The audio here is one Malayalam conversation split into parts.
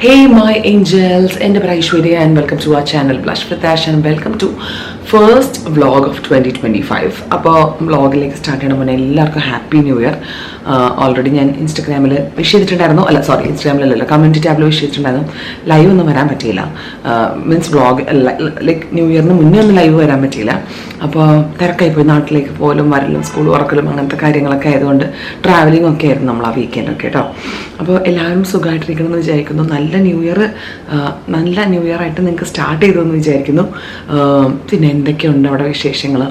Hey my angels, എൻ്റെ പേര് Aishwarya and welcome to our channel Blush with Ash and welcome to first vlog of 2025. അപ്പോൾ വ്ളോഗിലേക്ക് സ്റ്റാർട്ട് ചെയ്യണ മുന്നേ എല്ലാവർക്കും ഹാപ്പി ന്യൂ ഇയർ. ഓൾറെഡി ഞാൻ ഇൻസ്റ്റഗ്രാമിൽ വിഷ് ചെയ്തിട്ടുണ്ടായിരുന്നു, ഇൻസ്റ്റഗ്രാമിലല്ല കമ്മ്യൂണിറ്റി ടാബിൽ വിഷ് ചെയ്തിട്ടുണ്ടായിരുന്നു. ലൈവ് ഒന്നും വരാൻ പറ്റിയില്ല, മീൻസ് വ്ളോഗ് ലൈക്ക് ന്യൂ ഇയറിന് മുന്നേ ഒന്നും ലൈവ് വരാൻ പറ്റിയില്ല. അപ്പോൾ തിരക്കായി പോയി, നാട്ടിലേക്ക് പോലും വരലും സ്കൂൾ തുറക്കലും അങ്ങനത്തെ കാര്യങ്ങളൊക്കെ ആയതുകൊണ്ട് ട്രാവലിംഗ് ഒക്കെ ആയിരുന്നു നമ്മൾ ആ വീക്കെൻഡൊക്കെ കേട്ടോ. അപ്പോൾ എല്ലാവരും സുഖമായിട്ടിരിക്കണമെന്ന് വിചാരിക്കുന്നു. നല്ല ന്യൂ ഇയർ ആയിട്ട് നിങ്ങൾക്ക് സ്റ്റാർട്ട് ചെയ്തു എന്ന് വിചാരിക്കുന്നു. പിന്നെ എന്തൊക്കെയുണ്ട് അവിടെ വിശേഷങ്ങൾ?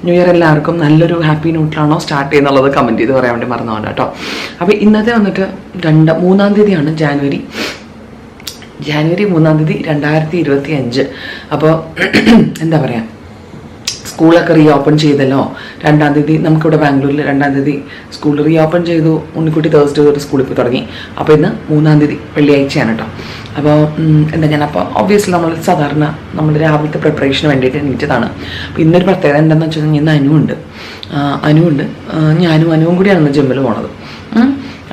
ന്യൂ ഇയർ എല്ലാവർക്കും നല്ലൊരു ഹാപ്പി നോട്ടിലാണോ സ്റ്റാർട്ട് ചെയ്യുന്നുള്ളത് കമൻറ്റ് ചെയ്ത് പറയാൻ വേണ്ടി മറന്നുകൊണ്ട് കേട്ടോ. അപ്പോൾ ഇന്നത്തെ വന്നിട്ട് 3-ാം തീയതിയാണ് ജാനുവരി 3-ാം തീയതി 2025. അപ്പോൾ എന്താ പറയുക, സ്കൂളൊക്കെ റീ ഓപ്പൺ ചെയ്തല്ലോ. 2-ാം തീയതി നമുക്കിവിടെ ബാംഗ്ലൂരിൽ 2-ാം തീയതി സ്കൂൾ റീ ഓപ്പൺ ചെയ്തു. ഉണ്ണിക്കുട്ടി തേഴ്സ്ഡേ തൊട്ട് സ്കൂളിൽ പോയി തുടങ്ങി. അപ്പോൾ ഇന്ന് 3-ാം തീയതി വെള്ളിയാഴ്ചയാണ് കേട്ടോ. അപ്പോൾ ഞാനപ്പോൾ ഒബ്വിയസ്ലി നമ്മൾ സാധാരണ നമ്മുടെ രാവിലത്തെ പ്രിപ്പറേഷന് വേണ്ടിയിട്ട് എണീറ്റതാണ്. അപ്പോൾ ഇന്നൊരു പ്രത്യേകത എന്താണെന്ന് വെച്ച് കഴിഞ്ഞാൽ ഇന്ന് അനുവുണ്ട്. ഞാനും കൂടിയാണ് ജിമ്മിൽ പോണത്.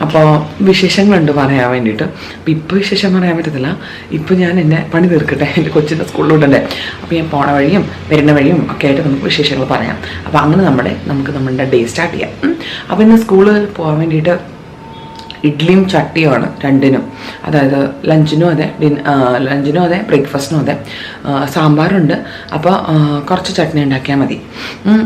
അപ്പോൾ വിശേഷങ്ങളുണ്ട് പറയാൻ വേണ്ടിയിട്ട്. അപ്പോൾ ഇപ്പോൾ വിശേഷം പറയാൻ പറ്റത്തില്ല. ഇപ്പോൾ ഞാൻ എൻ്റെ പണി തീർക്കട്ടെ, എൻ്റെ കൊച്ചിൻ്റെ സ്കൂളിലോട്ടല്ലേ. അപ്പോൾ ഞാൻ പോണ വഴിയും വരുന്ന വഴിയും ഒക്കെ ആയിട്ട് നമുക്ക് വിശേഷങ്ങൾ പറയാം. അപ്പോൾ അങ്ങനെ നമുക്ക് നമ്മളുടെ ഡേ സ്റ്റാർട്ട് ചെയ്യാം. അപ്പോൾ ഇന്ന് സ്കൂളിൽ പോകാൻ വേണ്ടിയിട്ട് ഇഡ്ഡലിയും ചട്ടിയുമാണ് രണ്ടിനും. അതായത് ലഞ്ചിനും അതെ ബ്രേക്ക്ഫാസ്റ്റിനും അതെ. സാമ്പാറുണ്ട്. അപ്പോൾ കുറച്ച് ചട്നി ഉണ്ടാക്കിയാൽ മതി.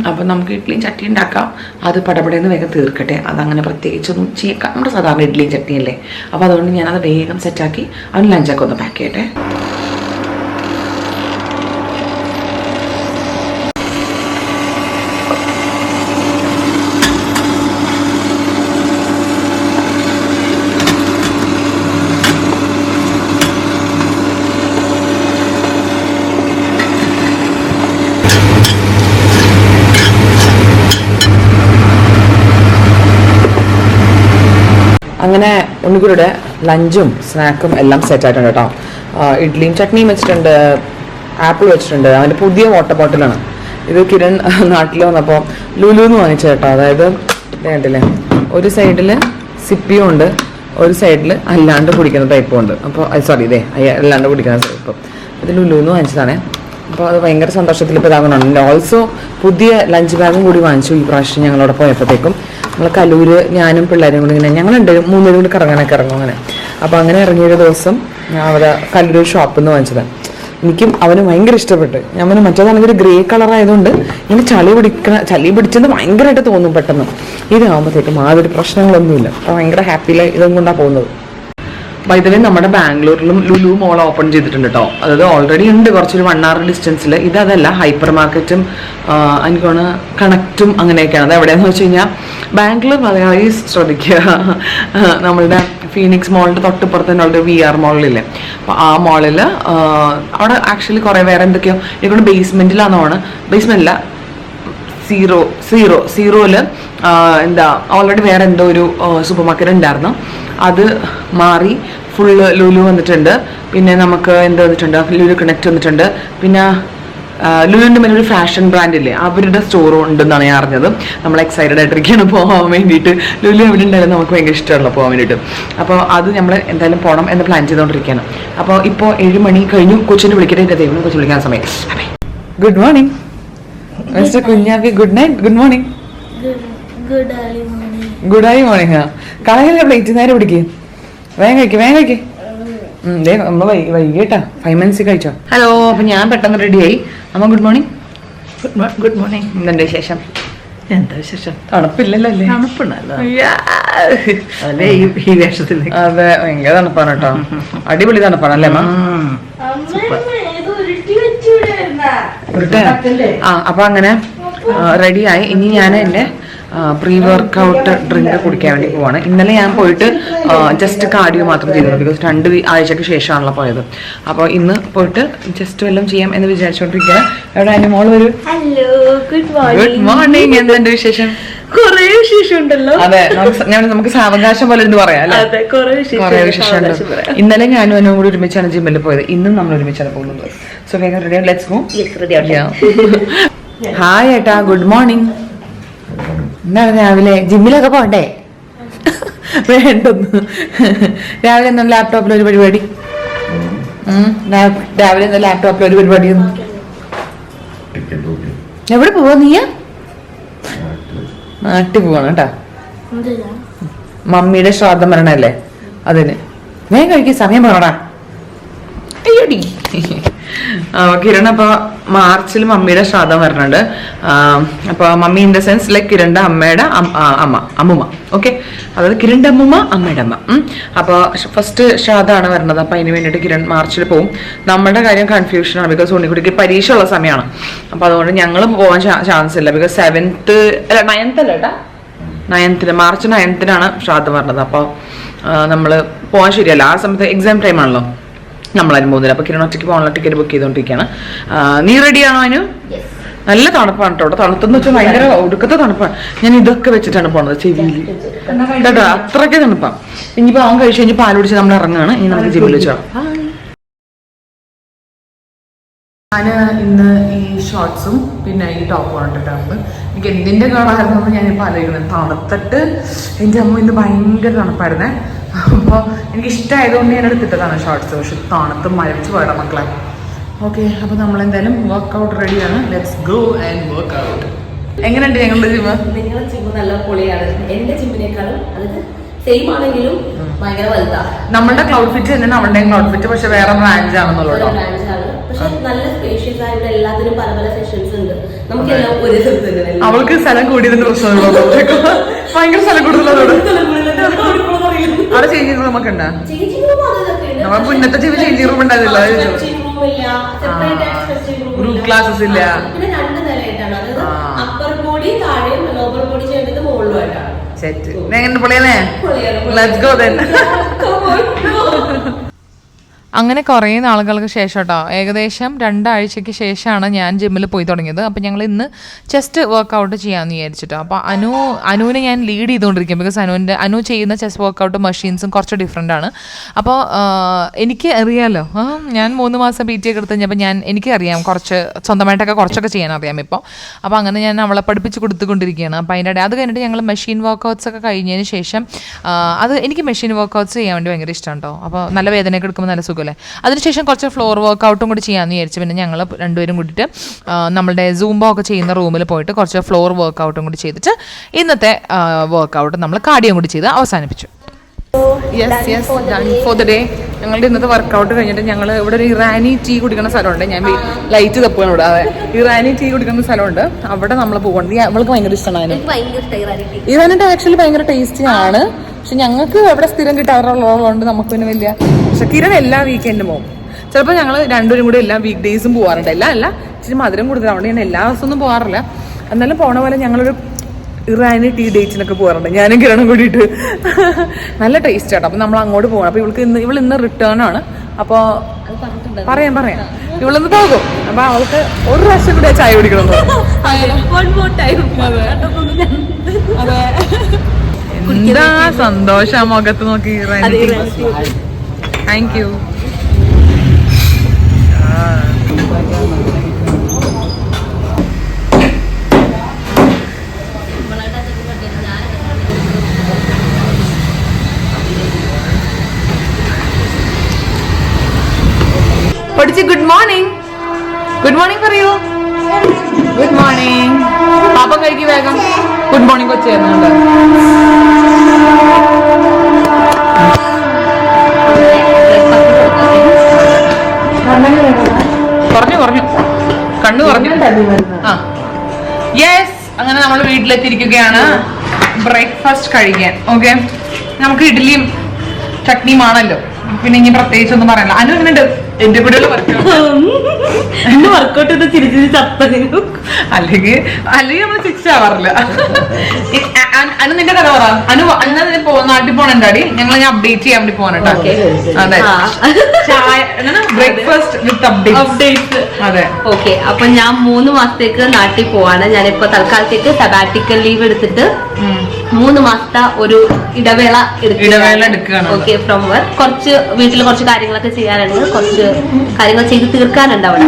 അപ്പോൾ നമുക്ക് ഇഡ്ഡലിയും ചട്ടി ഉണ്ടാക്കാം. അത് പടപടയെന്ന് വേഗം തീർക്കട്ടെ. അതങ്ങനെ പ്രത്യേകിച്ചൊന്നും ചെയ്യേക്കാം, നമ്മുടെ സാധാരണ ഇഡ്ഡലിയും ചട്നിയല്ലേ. അപ്പോൾ അതുകൊണ്ട് ഞാനത് വേഗം സെറ്റാക്കി അവന് ലഞ്ചൊക്കെ ഒന്ന് പാക്ക് ചെയ്യട്ടെ. അങ്ങനെ ഉണ്ണിക്കുരുടെ ലഞ്ചും സ്നാക്കും എല്ലാം സെറ്റ് ആയിട്ടുണ്ട് കേട്ടോ. ഇഡ്ഡലിയും ചട്നിയും വെച്ചിട്ടുണ്ട്, ആപ്പിൾ വെച്ചിട്ടുണ്ട്. അവൻ്റെ പുതിയ വാട്ടർ ബോട്ടിലാണ് ഇത്. കിരൺ നാട്ടിൽ വന്നപ്പോൾ ലുലുന്ന് വാങ്ങിച്ചു കേട്ടോ. അതായത് കണ്ടില്ലേ, ഒരു സൈഡിൽ സിപ്പിയും ഉണ്ട്, ഒരു സൈഡിൽ അല്ലാണ്ട് കുടിക്കുന്ന ടൈപ്പും ഉണ്ട്. അപ്പോൾ അല്ലാണ്ട് കുടിക്കുന്ന ടൈപ്പ് ഇത് ലുലുന്ന് വാങ്ങിച്ചതാണേ. അപ്പോൾ അത് ഭയങ്കര സന്തോഷത്തിൽ ഇപ്പോൾ ഇതാകുന്നുണ്ട്. ഓൾസോ പുതിയ ലഞ്ച് ബാഗും കൂടി വാങ്ങിച്ചു ഈ പ്രാവശ്യം ഞങ്ങളവിടെ പോയപ്പോഴത്തേക്കും. നമ്മൾ കലൂര് ഞാനും പിള്ളേരും കൂടി ഇങ്ങനെ ഞങ്ങളുണ്ട് 3 പേരും കൂടി ഇറങ്ങും അങ്ങനെ. അപ്പോൾ അങ്ങനെ ഇറങ്ങിയൊരു ദിവസം അവിടെ കലൂര് ഷോപ്പിൽ നിന്ന് വാങ്ങിച്ചതാണ്. എനിക്കും അവന് ഭയങ്കര ഇഷ്ടപ്പെട്ട്. ഞാൻ മറ്റേതാണെങ്കിൽ ഗ്രേ കളർ ആയതുകൊണ്ട് ഇങ്ങനെ ചളി പിടിച്ചത് ഭയങ്കരമായിട്ട് തോന്നും പെട്ടെന്ന്. ഇതാകുമ്പോഴത്തേക്കും യാതൊരു പ്രശ്നങ്ങളൊന്നുമില്ല. അപ്പോൾ ഭയങ്കര ഹാപ്പിയിൽ ഇതും കൊണ്ടാണ് പോകുന്നത്. വൈദ്യുതി നമ്മുടെ ബാംഗ്ലൂരിലും ലുലു മോൾ ഓപ്പൺ ചെയ്തിട്ടുണ്ട് കേട്ടോ. അതായത് ഓൾറെഡി ഉണ്ട് കുറച്ചൊരു 1 hour ഡിസ്റ്റൻസിൽ. ഇതല്ല, ഹൈപ്പർ മാർക്കറ്റും എനിക്കാണ് കണക്റ്റും അങ്ങനെയൊക്കെയാണ്. അത് എവിടെയാണെന്ന് വെച്ച് കഴിഞ്ഞാൽ ബാംഗ്ലൂർ മലയാളീസ് ശ്രദ്ധിക്കുക, നമ്മളുടെ ഫീനിക്സ് മോളിൻ്റെ തൊട്ടിപ്പുറത്ത് തന്നെ ഉള്ള VR മോളിലില്ലേ. അപ്പോൾ ആ മോളിൽ അവിടെ ആക്ച്വലി കുറേ വേറെ എന്തൊക്കെയോ എനിക്കൊണ്ട് ബേസ്മെൻറ്റിലാണെന്നാണ്, ബേസ്മെൻറ്റില്ല സീറോയിൽ ഓൾറെഡി വേറെ എന്തോ ഒരു സൂപ്പർ മാർക്കറ്റ് ഉണ്ടായിരുന്നു. അത് മാറി ഫുള്ള് ലുലു വന്നിട്ടുണ്ട്. പിന്നെ നമുക്ക് എന്ത് വന്നിട്ടുണ്ട്, ലുലു കണക്ട് വന്നിട്ടുണ്ട്. പിന്നെ ലുലുവിൻ്റെ മേലെ ഒരു ഫാഷൻ ബ്രാൻഡില്ലേ, അവരുടെ സ്റ്റോറും ഉണ്ടെന്നാണ് ഞാൻ അറിഞ്ഞത്. നമ്മൾ എക്സൈറ്റഡ് ആയിട്ടിരിക്കുകയാണ് പോകാൻ വേണ്ടിയിട്ട്. ലുലു എവിടെ ഉണ്ടായാലും നമുക്ക് ഭയങ്കര ഇഷ്ടമുള്ള പോകാൻ വേണ്ടിയിട്ട്. അപ്പോൾ അത് നമ്മൾ എന്തായാലും പോകണം എന്ന് പ്ലാൻ ചെയ്തുകൊണ്ടിരിക്കുകയാണ്. അപ്പോൾ ഇപ്പോൾ 7 മണി കഴിഞ്ഞു. കൊച്ചിനെ വിളിക്കട്ടെ, എൻ്റെ ദൈവം കൊച്ചു വിളിക്കാൻ സമയം. ഗുഡ് മോർണിംഗ് മിസ്റ്റർ കുഞ്ഞാവി. Good night. Good morning. Good ആയി മോർണിംഗ്. കളയല്ലേ പ്ലേറ്റ്, നേരെ പിടിക്കുക. വേഗം കഴിക്കേ. നമ്മൾ വൈകിട്ടാ 5 minutes കഴിച്ചോ. ഹലോ. അപ്പം ഞാൻ പെട്ടെന്ന് റെഡിയായി. അമ്മ ഗുഡ് മോർണിംഗ്. Good morning. എന്തുണ്ട് വിശേഷം? എന്താ വിശേഷം? തണുപ്പില്ലല്ലോ അല്ലേ? തണുപ്പുണ്ടല്ലോ അല്ലേ ഈ വേഷത്തിൽ. അതെ, ഭയങ്കര തണുപ്പാണ് കേട്ടോ. അടിപൊളി തണുപ്പാണ് അല്ലേ അമ്മ? അപ്പൊ അങ്ങനെ റെഡിയായി. ഇനി ഞാൻ എൻ്റെ പ്രീ വർക്കൗട്ട് ഡ്രിങ്ക് കുടിക്കാൻ വേണ്ടി പോവാണ്. ഇന്നലെ ഞാൻ പോയിട്ട് ജസ്റ്റ് കാർഡിയോ മാത്രം ചെയ്തിരുന്നു, ബിക്കോസ് 2 ആഴ്ചക്ക് ശേഷമാണല്ലോ പോയത്. അപ്പോൾ ഇന്ന് പോയിട്ട് ജസ്റ്റ് വല്ലതും ചെയ്യാം എന്ന് വിചാരിച്ചോണ്ടിരിക്കുകയാണ്. എവിടെ അതിന്റെ മോള് വരും. Good morning. എന്തുണ്ട് വിശേഷം? കൊറേ വിശേഷം ഉണ്ടല്ലോ. അതെ, നമുക്ക് സാവകാശം പോലെ എന്ത് പറയാം. കൊറേ വിശേഷം ഉണ്ട്. ഇന്നലെ ഞാനും അവനും കൂടി ഒരുമിച്ചാണ് ജിമ്മിൽ പോയത്. ഇന്നും നമ്മൾ ഒരുമിച്ചാണ് പോകുന്നത്. സോ വേഗം റെഡി, ലെറ്റ്സ് ഗോ. ഹായ് ഏട്ടാ, ഗുഡ് മോർണിംഗ്. എന്താണ് രാവിലെ ജിമ്മിലൊക്കെ പോണ്ടേ? വേണ്ടൊന്ന് രാവിലെ എന്താണ് ലാപ്ടോപ്പിൽ ഒരു പരിപാടി? രാവിലെ ലാപ്ടോപ്പിൽ ഒരു പരിപാടിയൊന്നും. എവിടെ പോവാ നീ? നാട്ടിൽ പോവാണ് കേട്ടാ. മമ്മിയുടെ ശ്രാദ്ധം വരണല്ലേ അതിന്. വേഗം കഴിക്കാൻ സമയം പറടാ. അയ്യോടി. കിരൺ അപ്പൊ മാർച്ചിൽ മമ്മിയുടെ ശ്രാദ്ധം വരണുണ്ട്. അപ്പൊ mummy in the sense like കിരണിന്റെ അമ്മയുടെ അമ്മുമ്മ. ഓക്കെ, അതായത് കിരണിന്റെ അമ്മുമ്മ അമ്മയുടെ അമ്മ. അപ്പൊ ഫസ്റ്റ് ശ്രാദ്ധമാണ് വരണത്. അപ്പൊ അതിന് വേണ്ടിയിട്ട് കിരൺ മാർച്ചിൽ പോകും. നമ്മുടെ കാര്യം കൺഫ്യൂഷനാണ്, ബിക്കോസ് ഉണ്ണിക്കുട്ടിക്ക് പരീക്ഷ ഉള്ള സമയമാണ്. അപ്പൊ അതുകൊണ്ട് ഞങ്ങൾ പോകാൻ ചാൻസ് ഇല്ല. ബിക്കോസ് 9th മാർച്ച് 9th ശ്രാദ്ധം വരണത്. അപ്പോൾ നമ്മൾ പോകാൻ ശരിയല്ല. ആ സമയത്ത് എക്സാം ടൈം ആണല്ലോ, നമ്മളതിന് പോകുന്നില്ല. അപ്പൊ കിരൺ ഒറ്റയ്ക്ക് പോകാനുള്ള ടിക്കറ്റ് ബുക്ക് ചെയ്തോണ്ടിരിക്കുകയാണ്. നീ റെഡിയാണോ? അതിന് നല്ല തണുപ്പാണ് കേട്ടോ. തണുത്തെന്ന് വെച്ചാൽ ഭയങ്കര ഒടുക്കത്തെ തണുപ്പാണ്. ഞാൻ ഇതൊക്കെ വെച്ചിട്ടാണ് പോണത് ചെവിയിൽ കേട്ടോ, അത്രയ്ക്ക് തണുപ്പാണ്. ഇനിയിപ്പോ അവൻ കഴിച്ചു കഴിഞ്ഞ് പാൽ കുടിച്ച് നമ്മൾ ഇറങ്ങുകയാണ്. ഇനി നമുക്ക് ജിമ്മിൽ വെച്ചോ. ഞാൻ ഇന്ന് ഈ ഷോർട്സും പിന്നെ ഈ ടോപ്പും ഇട്ടിട്ടാണ്. എനിക്ക് എന്തിന്റെ കളറായിരുന്നു ഞാനിപ്പോൾ ആലോചിക്കുന്നത്. തണുത്തിട്ട് എൻ്റെ അമ്മ ഇന്ന് ഭയങ്കര തണുപ്പായിരുന്നേ. അപ്പോൾ എനിക്ക് ഇഷ്ടമായതുകൊണ്ട് ഞാൻ എടുത്തിട്ടതാണ് ഷോർട്സ്. പക്ഷെ തണുത്ത് മരിച്ചു പോയടാ മക്കളെ. ഓക്കെ, അപ്പോൾ നമ്മളെന്തായാലും വർക്കൗട്ട് റെഡിയാണ്. Let's go and work out. എങ്ങനെയുണ്ട് ഞങ്ങളുടെ ജിമ്മ്? നിങ്ങളുടെ ജിമ്മ് നല്ല പൊളിയാണ്. എന്റെ ജിമ്മിനേക്കാളും അതായത് സെയിം ആണെങ്കിലും ഭയങ്കര വലുതാണ്. നമ്മുടെ ക്ലൗഡ് ഫിറ്റ് തന്നെയാണ് അവളുടെയും ക്ലൗഡ് ഫിറ്റ്, പക്ഷെ വേറെ ബ്രാഞ്ച് ആണെന്നുള്ളൂ. പക്ഷെ നല്ല സ്പേഷ്യസ് ആയിട്ട് എല്ലാത്തിനും പല പല സെഷൻസ് ഉണ്ട്. നമുക്കെല്ലാം ഒരേ സ്ഥലത്ത്. അവൾക്ക് സ്ഥലം കൂടിയതിന്റെ പ്രശ്നമുള്ളൂ. ഭയങ്കര സ്ഥലം കൂടുതലാണ് അവിടെ. ചേഞ്ചിങ് റൂം ഒക്കെ ഉണ്ടാ? നമ്മുടെ മുന്നത്തെ ജിമ്മ് ചേഞ്ചിങ് റൂം ഉണ്ടായിരുന്നില്ല. ഗ്രൂപ്പ് ക്ലാസ്സസ് ഇല്ല. പിന്നെ 2 നിലയായിട്ടാണ്. അതായത് അപ്പർ ബോഡി താഴെയും ലോവർ ബോഡി ചെയ്യേണ്ടത് മുകളിലുമായിട്ടാണ്. അങ്ങനെ കുറേ നാളുകൾക്ക് ശേഷം കേട്ടോ, ഏകദേശം 2 ആഴ്ചയ്ക്ക് ശേഷമാണ് ഞാൻ ജിമ്മിൽ പോയി തുടങ്ങിയത്. അപ്പോൾ ഞങ്ങൾ ഇന്ന് ചെസ്റ്റ് വർക്കൗട്ട് ചെയ്യാമെന്ന് വിചാരിച്ചിട്ടോ. അപ്പോൾ അനുവിനെ ഞാൻ ലീഡ് ചെയ്തുകൊണ്ടിരിക്കും. ബിക്കോസ് അനു ചെയ്യുന്ന ചെസ്റ്റ് വർക്കൗട്ട് മെഷീൻസും കുറച്ച് ഡിഫറെൻ്റ് ആണ്. അപ്പോൾ എനിക്ക് അറിയാമല്ലോ, ഞാൻ 3 മാസം PT ഒക്കെ എടുത്ത് കഴിഞ്ഞപ്പോൾ എനിക്കറിയാം കുറച്ച് സ്വന്തമായിട്ടൊക്കെ കുറച്ചൊക്കെ ചെയ്യാൻ അറിയാം ഇപ്പോൾ. അപ്പോൾ അങ്ങനെ ഞാൻ അവളെ പഠിപ്പിച്ച് കൊടുത്തുകൊണ്ടിരിക്കുകയാണ്. അപ്പോൾ അതിൻ്റെ ഇടയിൽ അത് കഴിഞ്ഞിട്ട് ഞങ്ങൾ മെഷീൻ വർക്കൗട്ട്സ് ഒക്കെ കഴിഞ്ഞതിന് ശേഷം എനിക്ക് മെഷീൻ വർക്കൗട്ട്സ് ചെയ്യാൻ വേണ്ടി ഭയങ്കര ഇഷ്ടമാണ് കേട്ടോ. അപ്പോൾ നല്ല വേദനയൊക്കെ എടുക്കുമ്പോൾ നല്ല സുഖം. അതിനുശേഷം കുറച്ച് ഫ്ലോർ വർക്കൗട്ടും കൂടി ചെയ്യാമെന്ന് വിചാരിച്ചു. പിന്നെ ഞങ്ങൾ രണ്ടുപേരും കൂടിയിട്ട് നമ്മളുടെ സൂംബോ ഒക്കെ ചെയ്യുന്ന റൂമിൽ പോയിട്ട് കുറച്ച് ഫ്ലോർ വർക്കൗട്ടും കൂടി ചെയ്തിട്ട് ഇന്നത്തെ വർക്കൗട്ട് നമ്മൾ കാർഡിയോ കൂടി ചെയ്ത് അവസാനിപ്പിച്ചു. ഫോർ ദ ഡേ ഞങ്ങളുടെ ഇന്നത്തെ വർക്കൗട്ട് കഴിഞ്ഞിട്ട് ഞങ്ങൾ ഇവിടെ ഒരു ഇറാനി ടീ കുടിക്കുന്ന സ്ഥലമുണ്ട്. ഞാൻ ലൈറ്റ് തപ്പുകയാണ് ഇവിടെ. അതെ, ഇറാനി ടീ കുടിക്കുന്ന സ്ഥലമുണ്ട്. അവിടെ നമ്മൾ പോകുന്നുണ്ട്. അവൾക്ക് ഭയങ്കര ഇഷ്ടമാണ്. ഇറാനിട്ട് ആക്ച്വലി ഭയങ്കര ടേസ്റ്റി ആണ്. പക്ഷെ ഞങ്ങൾക്ക് എവിടെ സ്ഥിരം കിട്ടാറുള്ളതുകൊണ്ട് നമുക്ക് പിന്നെ വലിയ. പക്ഷെ കിരൺ എല്ലാ വീക്കെൻഡും പോകും. ചിലപ്പോൾ ഞങ്ങൾ രണ്ടുപേരും കൂടി എല്ലാ വീക്ക് ഡേയ്സും പോകാറുണ്ട്. അല്ല ഇച്ചിരി മധുരം കൂടുതലുണ്ട്. ഞാൻ എല്ലാ ദിവസമൊന്നും പോകാറില്ല. എന്നാലും പോണ പോലെ ഞങ്ങളൊരു ഇറാനി ടീ ഡേറ്റിനൊക്കെ പോകാറുണ്ട്. ഞാനും കിരണും കൂടിയിട്ട്. നല്ല ടേസ്റ്റ് ആട്ടോ. അപ്പം നമ്മൾ അങ്ങോട്ട് പോകണം. അപ്പോൾ ഇവൾ ഇന്ന് റിട്ടേൺ ആണ്. അപ്പോൾ പറയാം ഇവളിന്ന് പോകും. അപ്പോൾ അവൾക്ക് ഒരു പ്രാവശ്യം കൂടി ചായ കുടിക്കണം. അതെ, എന്താ സന്തോഷം മുഖത്ത് നോക്കി. Thank you. പഠിച്ച് ഗുഡ് മോർണിംഗ് പറയൂ. Good morning. പാപ്പം കഴിക്കും വേഗം. ഗുഡ് മോർണിംഗ് കൊച്ചായിരുന്നു. കുറഞ്ഞു കണ്ണു കുറഞ്ഞു. യെസ്, അങ്ങനെ നമ്മൾ വീട്ടിലെത്തിയിരിക്കുകയാണ് ബ്രേക്ക്ഫാസ്റ്റ് കഴിക്കാൻ. ഓക്കെ, നമുക്ക് ഇഡ്ഡലിയും ചട്നിയുമാണല്ലോ. പിന്നെ ഇനി പ്രത്യേകിച്ച് ഒന്നും പറയല്ല. അനു എങ്ങനെയുണ്ട്? എന്റെ കൂടെയുള്ള വർക്കൗട്ട് അല്ലെങ്കിൽ നമ്മൾ ശിക്ഷ ആവാറില്ല. അനു നിന്റെ കഥ പറ. അനു നാട്ടിൽ പോണുണ്ടാടി. ഞങ്ങൾ ഞാൻ അപ്ഡേറ്റ് ചെയ്യാൻ വേണ്ടി പോകാനട്ടോ. അതെ, ബ്രേക്ക്ഫാസ്റ്റ് വിത്ത് അപ്ഡേറ്റ്. അതെ, ഓക്കെ. അപ്പൊ ഞാൻ 3 മാസത്തേക്ക് നാട്ടിൽ പോവാണ്. ഞാനിപ്പോ തൽക്കാലത്തേക്ക് സബാറ്റിക്കൽ ലീവ് എടുത്തിട്ട് 3 മാസത്തെ ഒരു ഇടവേള എടുക്കുകയാണ്. Okay, from work. കുറച്ച് വീട്ടിൽ കുറച്ച് കാര്യങ്ങളൊക്കെ ചെയ്യാനുണ്ട്. കുറച്ച് കാര്യങ്ങൾ ചെയ്ത് തീർക്കാനുണ്ട് അവിടെ.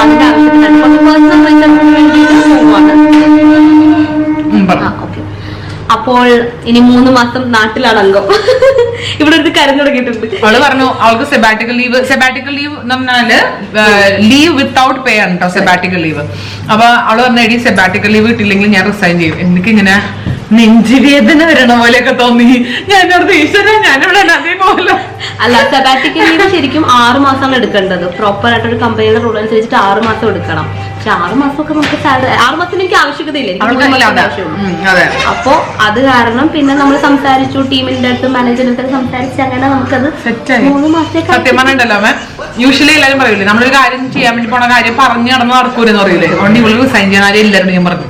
അതിന്റെ ആവശ്യത്തിനാണ് കുറച്ച് പേഴ്സണൽ റീസൺസിന് വേണ്ടിയിട്ട് പോവാണ്. അപ്പോൾ ഇനി 3 മാസം നാട്ടിലാണ് അംഗം. ഇവിടെ ഒരു കരഞ്ഞു തുടങ്ങിയിട്ടുണ്ട്. അവള് പറഞ്ഞു അവൾക്ക് സെബാറ്റിക്കൽ ലീവ് എന്ന് പറഞ്ഞാല് ലീവ് വിത്തൗട്ട് പേ ആണ് കേട്ടോ സെബാറ്റിക്കൽ ലീവ്. അപ്പൊ അവള് പറഞ്ഞ എടി സെബാറ്റിക്കൽ ലീവ് കിട്ടില്ലെങ്കിൽ ഞാൻ റിസൈൻ ചെയ്യും. എനിക്കിങ്ങനെ നെഞ്ചുവേദന വരണ പോലെയൊക്കെ തോന്നി. ഞാനോട് ഈശ്വര ഞാനിവിടെ അതേപോലെ അല്ല, സെബാറ്റിക്കൽ ലീവ് ശരിക്കും 6 മാസമാണ് എടുക്കേണ്ടത്. പ്രോപ്പർ ആയിട്ട് ഒരു കമ്പനിയുടെ റൂൾ അനുസരിച്ചിട്ട് 6 മാസം എടുക്കണം. പക്ഷെ 6 മാസമൊക്കെ നമുക്ക് സാലറി 6 മാസത്തിന് എനിക്ക് ആവശ്യകതയില്ല. അപ്പൊ അത് കാരണം പിന്നെ നമ്മൾ സംസാരിച്ചു, ടീമിന്റെ അടുത്ത് മാനേജറിന്റെ അടുത്ത് സംസാരിച്ച് അങ്ങനെ നമുക്കത് 3 മാസത്തേക്ക്. സത്യം പറഞ്ഞിട്ടല്ലോ യൂഷ്വലി എല്ലാവരും പറയൂലേ നമ്മളൊരു കാര്യം ചെയ്യാൻ വേണ്ടി പോണ കാര്യം പറഞ്ഞു നടന്ന് നടക്കൂലെന്ന് പറയൂലേ. അതുകൊണ്ട് ഇവള് റിസൈൻ ചെയ്യാൻ ആരും എല്ലാവരും ഞാൻ പറഞ്ഞു.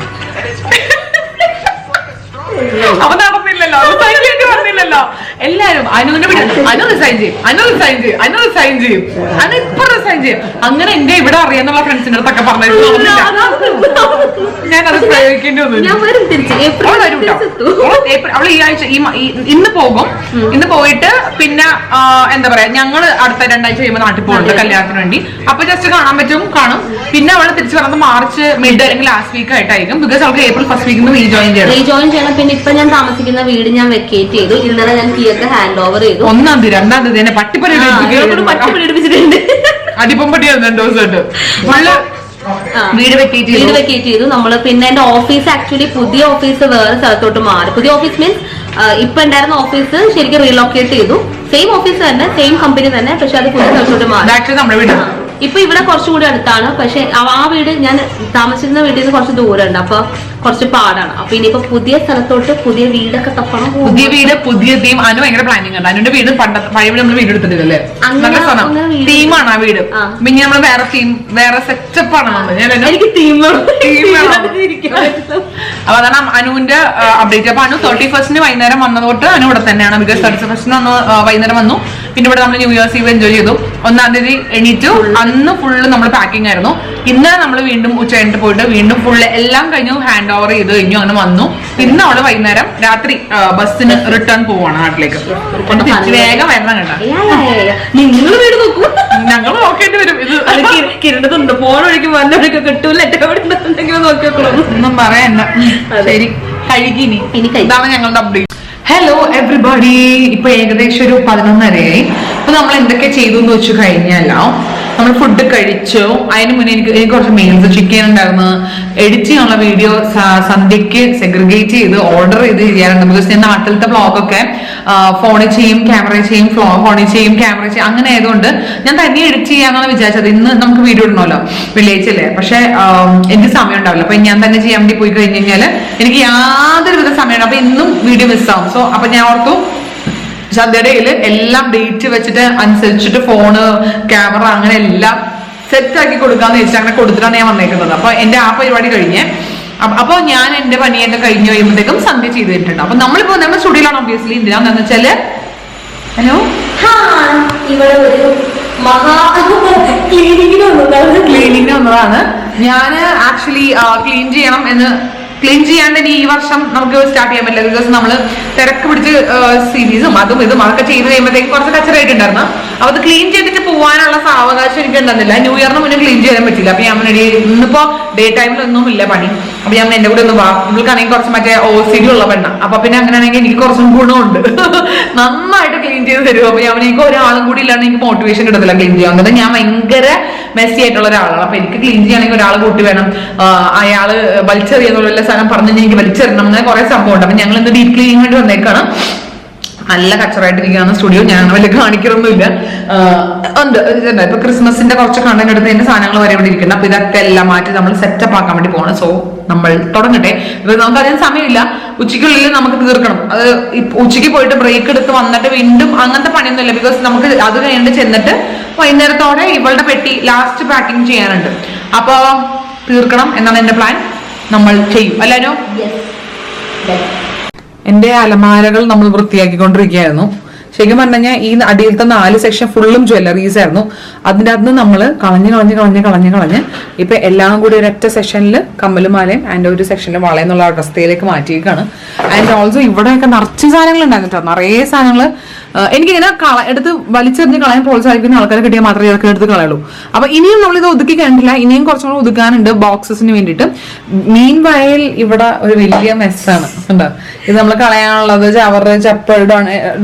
അപ്പൊ നടന്നില്ലല്ലോ, റിസൈൻ ചെയ്യേണ്ടി വന്നില്ലല്ലോ. എല്ലാരും അനുവിനെ അനു റിസൈൻ ചെയ്യും, അനു റിസൈൻ ചെയ്യും, അനു റിസൈൻ ചെയ്യും, അനു ഇപ്പൊ റിസൈൻ ചെയ്യും. അങ്ങനെ എന്റെ ഇവിടെ അറിയാന്നുള്ള ഫ്രണ്ട്സിന്റെ അടുത്തൊക്കെ പറഞ്ഞിട്ട് ഞാൻ അത് പ്രയോഗിക്കേണ്ടി വന്നു. അവള് ഈ ആഴ്ച ഇന്ന് പോകും. ഇന്ന് പോയിട്ട് പിന്നെ എന്താ പറയാ ഞങ്ങള് അടുത്ത 2 ആഴ്ച കഴിയുമ്പോൾ നാട്ടിൽ പോകുന്നുണ്ട് കല്യാണത്തിന് വേണ്ടി. അപ്പൊ ജസ്റ്റ് കാണാൻ പറ്റും, കാണും. പിന്നെ അവള് തിരിച്ചു വരുന്നത് മാർച്ച് മിഡ് അല്ലെങ്കിൽ ലാസ്റ്റ് വീക്ക് ആയിട്ടായിരിക്കും. ബിക്കോസ് അവൾക്ക് ഏപ്രിൽ ഫസ്റ്റ് വീക്കിൽ നിന്ന് റീജോയിൻ ചെയ്യണം. പിന്നെ ഇപ്പൊ ഞാൻ താമസിക്കുന്ന വീട് ഞാൻ വെക്കേറ്റ് ചെയ്തു. ഇന്നലെ ഞാൻ കീയൊക്കെ ഹാൻഡ് ഓവർ ചെയ്തു. 1-ാം തീയതി 2-ാം തീയതി തന്നെ പട്ടിപ്പടി പഠിപ്പിച്ചിട്ടുണ്ട്. അടിപ്പമ്പടി 2 ദിവസമായിട്ട് വീട് വെക്കേറ്റ് ചെയ്തു നമ്മള്. പിന്നെ എന്റെ ഓഫീസ് ആക്ച്വലി പുതിയ ഓഫീസ് വേറെ സ്ഥലത്തോട്ട് മാറി. പുതിയ ഓഫീസ് മീൻസ് ഇപ്പൊ ഉണ്ടായിരുന്ന ഓഫീസ് ശരിക്കും റീലൊക്കേറ്റ് ചെയ്തു. സെയിം ഓഫീസ് തന്നെ, സെയിം കമ്പനി തന്നെ, പക്ഷെ അത് പുതിയ സ്ഥലത്തോട്ട് മാറി. ഇപ്പൊ ഇവിടെ കുറച്ചുകൂടി അടുത്താണ്. പക്ഷെ ആ വീട് ഞാൻ താമസിക്കുന്ന വീട്ടിൽ നിന്ന് കുറച്ച് ദൂരമുണ്ട്. അപ്പൊ കുറച്ച് പാടാണ്. അപ്പൊ ഇനിയിപ്പോ പുതിയ സ്ഥലത്തോട്ട് പുതിയ വീടൊക്കെ തപ്പണം. പുതിയ വീട്, പുതിയ തീം. അനു ഭയങ്കര പ്ലാനിങ് ഉണ്ട്. അനുവിന്റെ വീട് പഴയ വീട് നമ്മൾ വീട് എടുത്തിട്ടില്ലല്ലേ, നല്ല സ്ഥലം തീമാണ് ആ വീട്. പിന്നെ നമ്മള് വേറെ തീം, വേറെ സെറ്റപ്പ് ആണ്. എനിക്ക് തീം അപ്പൊ അതാണ് അനുവിന്റെ അപ്ഡേറ്റ്. അപ്പൊ അനു 31st വൈകുന്നേരം വന്നത് തൊട്ട് അനു ഇവിടെ തന്നെയാണ്. ബിക്കോസ് 31st വൈകുന്നേരം വന്നു. പിന്നെ ഇവിടെ നമ്മൾ ന്യൂ ഇയേഴ്സ് ഈവ് എൻജോയ് ചെയ്തു. 1-ാം തീയതി എണീറ്റു. അന്ന് ഫുള്ള് നമ്മൾ പാക്കിംഗ് ആയിരുന്നു. ഇന്ന് നമ്മൾ വീണ്ടും ഉച്ച കഴിഞ്ഞിട്ട് പോയിട്ട് വീണ്ടും ഫുള്ള് എല്ലാം കഴിഞ്ഞു, ഹാൻഡ് ഓവർ ചെയ്ത് കഴിഞ്ഞു, അങ്ങനെ വന്നു. ഇന്ന് അവള് വൈകുന്നേരം രാത്രി ബസ്സിന് റിട്ടേൺ പോവാണ് നാട്ടിലേക്ക്. വേഗം വരണം കേട്ടോ. നിങ്ങൾ വീട് നോക്കൂ, ഞങ്ങൾ നോക്കേണ്ടി വരും. ഇത് കിരണത്തുണ്ട് ഫോൺ ഒഴിക്കും വന്നൊക്കെ കിട്ടൂല. ഒന്നും പറയണ്ട. ശരി, കഴുകിനി. ഇതാണ് ഞങ്ങളുടെ അപ്ഡേറ്റ്. ഹലോ എവ്രിബഡി, ഇപ്പൊ ഏകദേശം ഒരു 11:30 അപ്പൊ നമ്മൾ എന്തൊക്കെ ചെയ്തു എന്ന് വെച്ച് കഴിഞ്ഞാലോ, നമ്മൾ ഫുഡ് കഴിച്ചു. അതിന് മുന്നേ എനിക്ക് കുറച്ച് മെയിൽസ് ചെക്ക് ചെയ്യാനുണ്ടായിരുന്നു. എഡിറ്റ് ചെയ്യാനുള്ള വീഡിയോ സന്ധ്യക്ക് സെഗ്രിഗേറ്റ് ചെയ്ത് ഓർഡർ ചെയ്ത് ചെയ്യാറുണ്ട്. ബിക്കോസ് ഞാൻ നാട്ടിലത്തെ വ്ളോഗൊക്കെ ഫോണിൽ ചെയ്യും, ക്യാമറ ചെയ്യും, ഫോണിൽ ചെയ്യും, ക്യാമറ ചെയ്യും. അങ്ങനെ ആയതുകൊണ്ട് ഞാൻ തന്നെ എഡിറ്റ് ചെയ്യാന്നാണ് വിചാരിച്ചത്. ഇന്ന് നമുക്ക് വീഡിയോ ഇടണമല്ലോ, വില്ലേജ് അല്ലേ. പക്ഷെ എനിക്ക് സമയം ഉണ്ടാവില്ല. അപ്പൊ ഞാൻ തന്നെ ചെയ്യാൻ വേണ്ടി പോയി കഴിഞ്ഞ് കഴിഞ്ഞാൽ എനിക്ക് യാതൊരുവിധ സമയമാണ്. അപ്പൊ ഇന്നും വീഡിയോ മിസ്സാവും. സോ അപ്പൊ ഞാൻ ഓർത്തു സന്ധ്യയുടെ എല്ലാം ഡേറ്റ് വെച്ചിട്ട് അനുസരിച്ചിട്ട് ഫോണ്, ക്യാമറ അങ്ങനെ എല്ലാം സെറ്റ് ആക്കി കൊടുക്കാന്ന് വെച്ചാൽ അങ്ങനെ കൊടുത്തിട്ടാണ് ഞാൻ വന്നേക്കുന്നത്. അപ്പൊ എന്റെ ആ പരിപാടി കഴിഞ്ഞ് അപ്പൊ ഞാൻ എന്റെ പണിയൊക്കെ കഴിഞ്ഞ് കഴിയുമ്പോഴത്തേക്കും സന്ധ്യ ചെയ്ത് തന്നിട്ടുണ്ട്. അപ്പൊ നമ്മളിപ്പോ നമ്മുടെ സ്റ്റുഡിയോയിലാണ് ഒബ്വിയസ്ലി. എന്തിനാന്ന് വെച്ചാല് ഹലോ ഇവിടെ ഒരു ക്ലീനിങ്ങിന് വന്നതാണ്. ഞാൻ ആക്ച്വലി ക്ലീൻ ചെയ്യാണ്ട് ഇനി ഈ വർഷം നമുക്ക് സ്റ്റാർട്ട് ചെയ്യാൻ പറ്റില്ല. ബിക്കോസ് നമ്മള് തിരക്ക് പിടിച്ച് സീരീസും അതും ഇതും അതൊക്കെ ചെയ്ത് കഴിയുമ്പോഴത്തേക്ക് കുറച്ച് കച്ചറായിട്ടുണ്ടായിരുന്നു. അപ്പൊ അത് ക്ലീൻ ചെയ്തിട്ട് പോകാനുള്ള സാവകാശം എനിക്ക് ഉണ്ടായിരുന്നില്ല. ന്യൂ ഇയറിന് മുന്നേ ക്ലീൻ ചെയ്യാൻ പറ്റില്ല. അപ്പൊ ഞാൻ ഇന്നിപ്പോ ഡേ ടൈമിലൊന്നും ഇല്ല പണി. അപ്പൊ ഞാൻ എന്റെ കൂടെ ഒന്ന് വാ, ഇവൾക്കാണെങ്കിൽ കുറച്ച് മറ്റേ OCD ഉള്ള പെണ്ണ. അപ്പൊ പിന്നെ അങ്ങനെയാണെങ്കിൽ എനിക്ക് കുറച്ചും ഗുണമുണ്ട്, നന്നായിട്ട് ക്ലീൻ ചെയ്ത് തരും. അപ്പൊ ഞാൻ എനിക്ക് ഒരാളും കൂടി ഇല്ലാണ്ട് എനിക്ക് മോട്ടിവേഷൻ കിട്ടത്തില്ല ക്ലീൻ ചെയ്യാൻ. അതായത് ഞാൻ ഭയങ്കര മെസ്സി ആയിട്ടുള്ള ഒരാളാണ്. അപ്പൊ എനിക്ക് ക്ലീൻ ചെയ്യണമെങ്കിൽ ഒരാൾ കൂട്ടി വേണം. അയാള് വലിച്ചെറിയെന്നുള്ള സാധനം പറഞ്ഞു എനിക്ക് വലിച്ചെറിയണം. അങ്ങനെ കുറെ സംഭവം ഉണ്ട്. അപ്പൊ ഞങ്ങൾ ഇന്ന് ഡീപ് ക്ലീനിങ് വേണ്ടി വന്നേക്കാണ്. നല്ല കച്ചറായിട്ടിരിക്കുകയാണ് സ്റ്റുഡിയോ. ഞാൻ വലിയ കാണിക്കറൊന്നുമില്ല. ഉണ്ട് ഇപ്പൊ ക്രിസ്മസിന്റെ കുറച്ച് കണ്ടന്റ് എടുത്ത് എന്റെ സാധനങ്ങൾ വരെ ഇവിടെ ഇരിക്കണം. അപ്പൊ ഇതൊക്കെ എല്ലാം മാറ്റി നമ്മൾ സെറ്റപ്പ് ആക്കാൻ വേണ്ടി പോകണം. സോ നമ്മൾ തുടങ്ങട്ടെ. ഇപ്പൊ നമുക്ക് അതിന് സമയമില്ല. ഉച്ചയ്ക്കുള്ളിൽ നമുക്ക് തീർക്കണം. അത് ഉച്ചയ്ക്ക് പോയിട്ട് ബ്രേക്ക് എടുത്ത് വന്നിട്ട് വീണ്ടും അങ്ങനത്തെ പണിയൊന്നുമില്ല. ബിക്കോസ് നമുക്ക് അത് കഴിഞ്ഞിട്ട് ചെന്നിട്ട് വൈകുന്നേരത്തോടെ ഇവളുടെ പെട്ടി ലാസ്റ്റ് പാക്കിംഗ് ചെയ്യാനുണ്ട്. അപ്പൊ തീർക്കണം എന്നാണ് എന്റെ പ്ലാൻ. നമ്മൾ ചെയ്യും അല്ലാനോ. എന്റെ അലമാരകൾ നമ്മൾ വൃത്തിയാക്കിക്കൊണ്ടിരിക്കുകയായിരുന്നു. ശരിക്കും പറഞ്ഞു കഴിഞ്ഞാൽ ഈ അടിയിലത്തെ 4 സെക്ഷൻ ഫുള്ളും ജ്വല്ലറീസ് ആയിരുന്നു. അതിൻ്റെ അകത്ത് നമ്മൾ കളഞ്ഞ് ഇപ്പൊ എല്ലാം കൂടി ഒരൊറ്റ സെക്ഷനിൽ കമ്മലുമാലയും ആൻഡ് ഒരു സെക്ഷനിൽ വളയെന്നുള്ള അവസ്ഥയിലേക്ക് മാറ്റിയേക്കാണ്. ആൻഡ് ഓൾസോ ഇവിടെയൊക്കെ നിറച്ച് സാധനങ്ങൾ ഉണ്ടായിരുന്നു കേട്ടോ. നിറയെ സാധനങ്ങൾ എനിക്കിങ്ങനെ എടുത്ത് വലിച്ചെറിഞ്ഞ് കളയാൻ പ്രോത്സാഹിപ്പിക്കുന്ന ആൾക്കാരെ കിട്ടിയാൽ മാത്രമേ ഇതൊക്കെ എടുത്ത് കളയുള്ളൂ. അപ്പൊ ഇനിയും നമ്മളിത് ഒതുക്കി കണ്ടില്ല, ഇനിയും കുറച്ചും കൂടെ ഒതുക്കാനുണ്ട് ബോക്സസിന് വേണ്ടിയിട്ട്. മീൻ വയൽ ഇവിടെ ഒരു വലിയ മെസ്സാണ് ഉണ്ടോ. ഇത് നമ്മൾ കളയാനുള്ളത് ചവറ് ചപ്പ്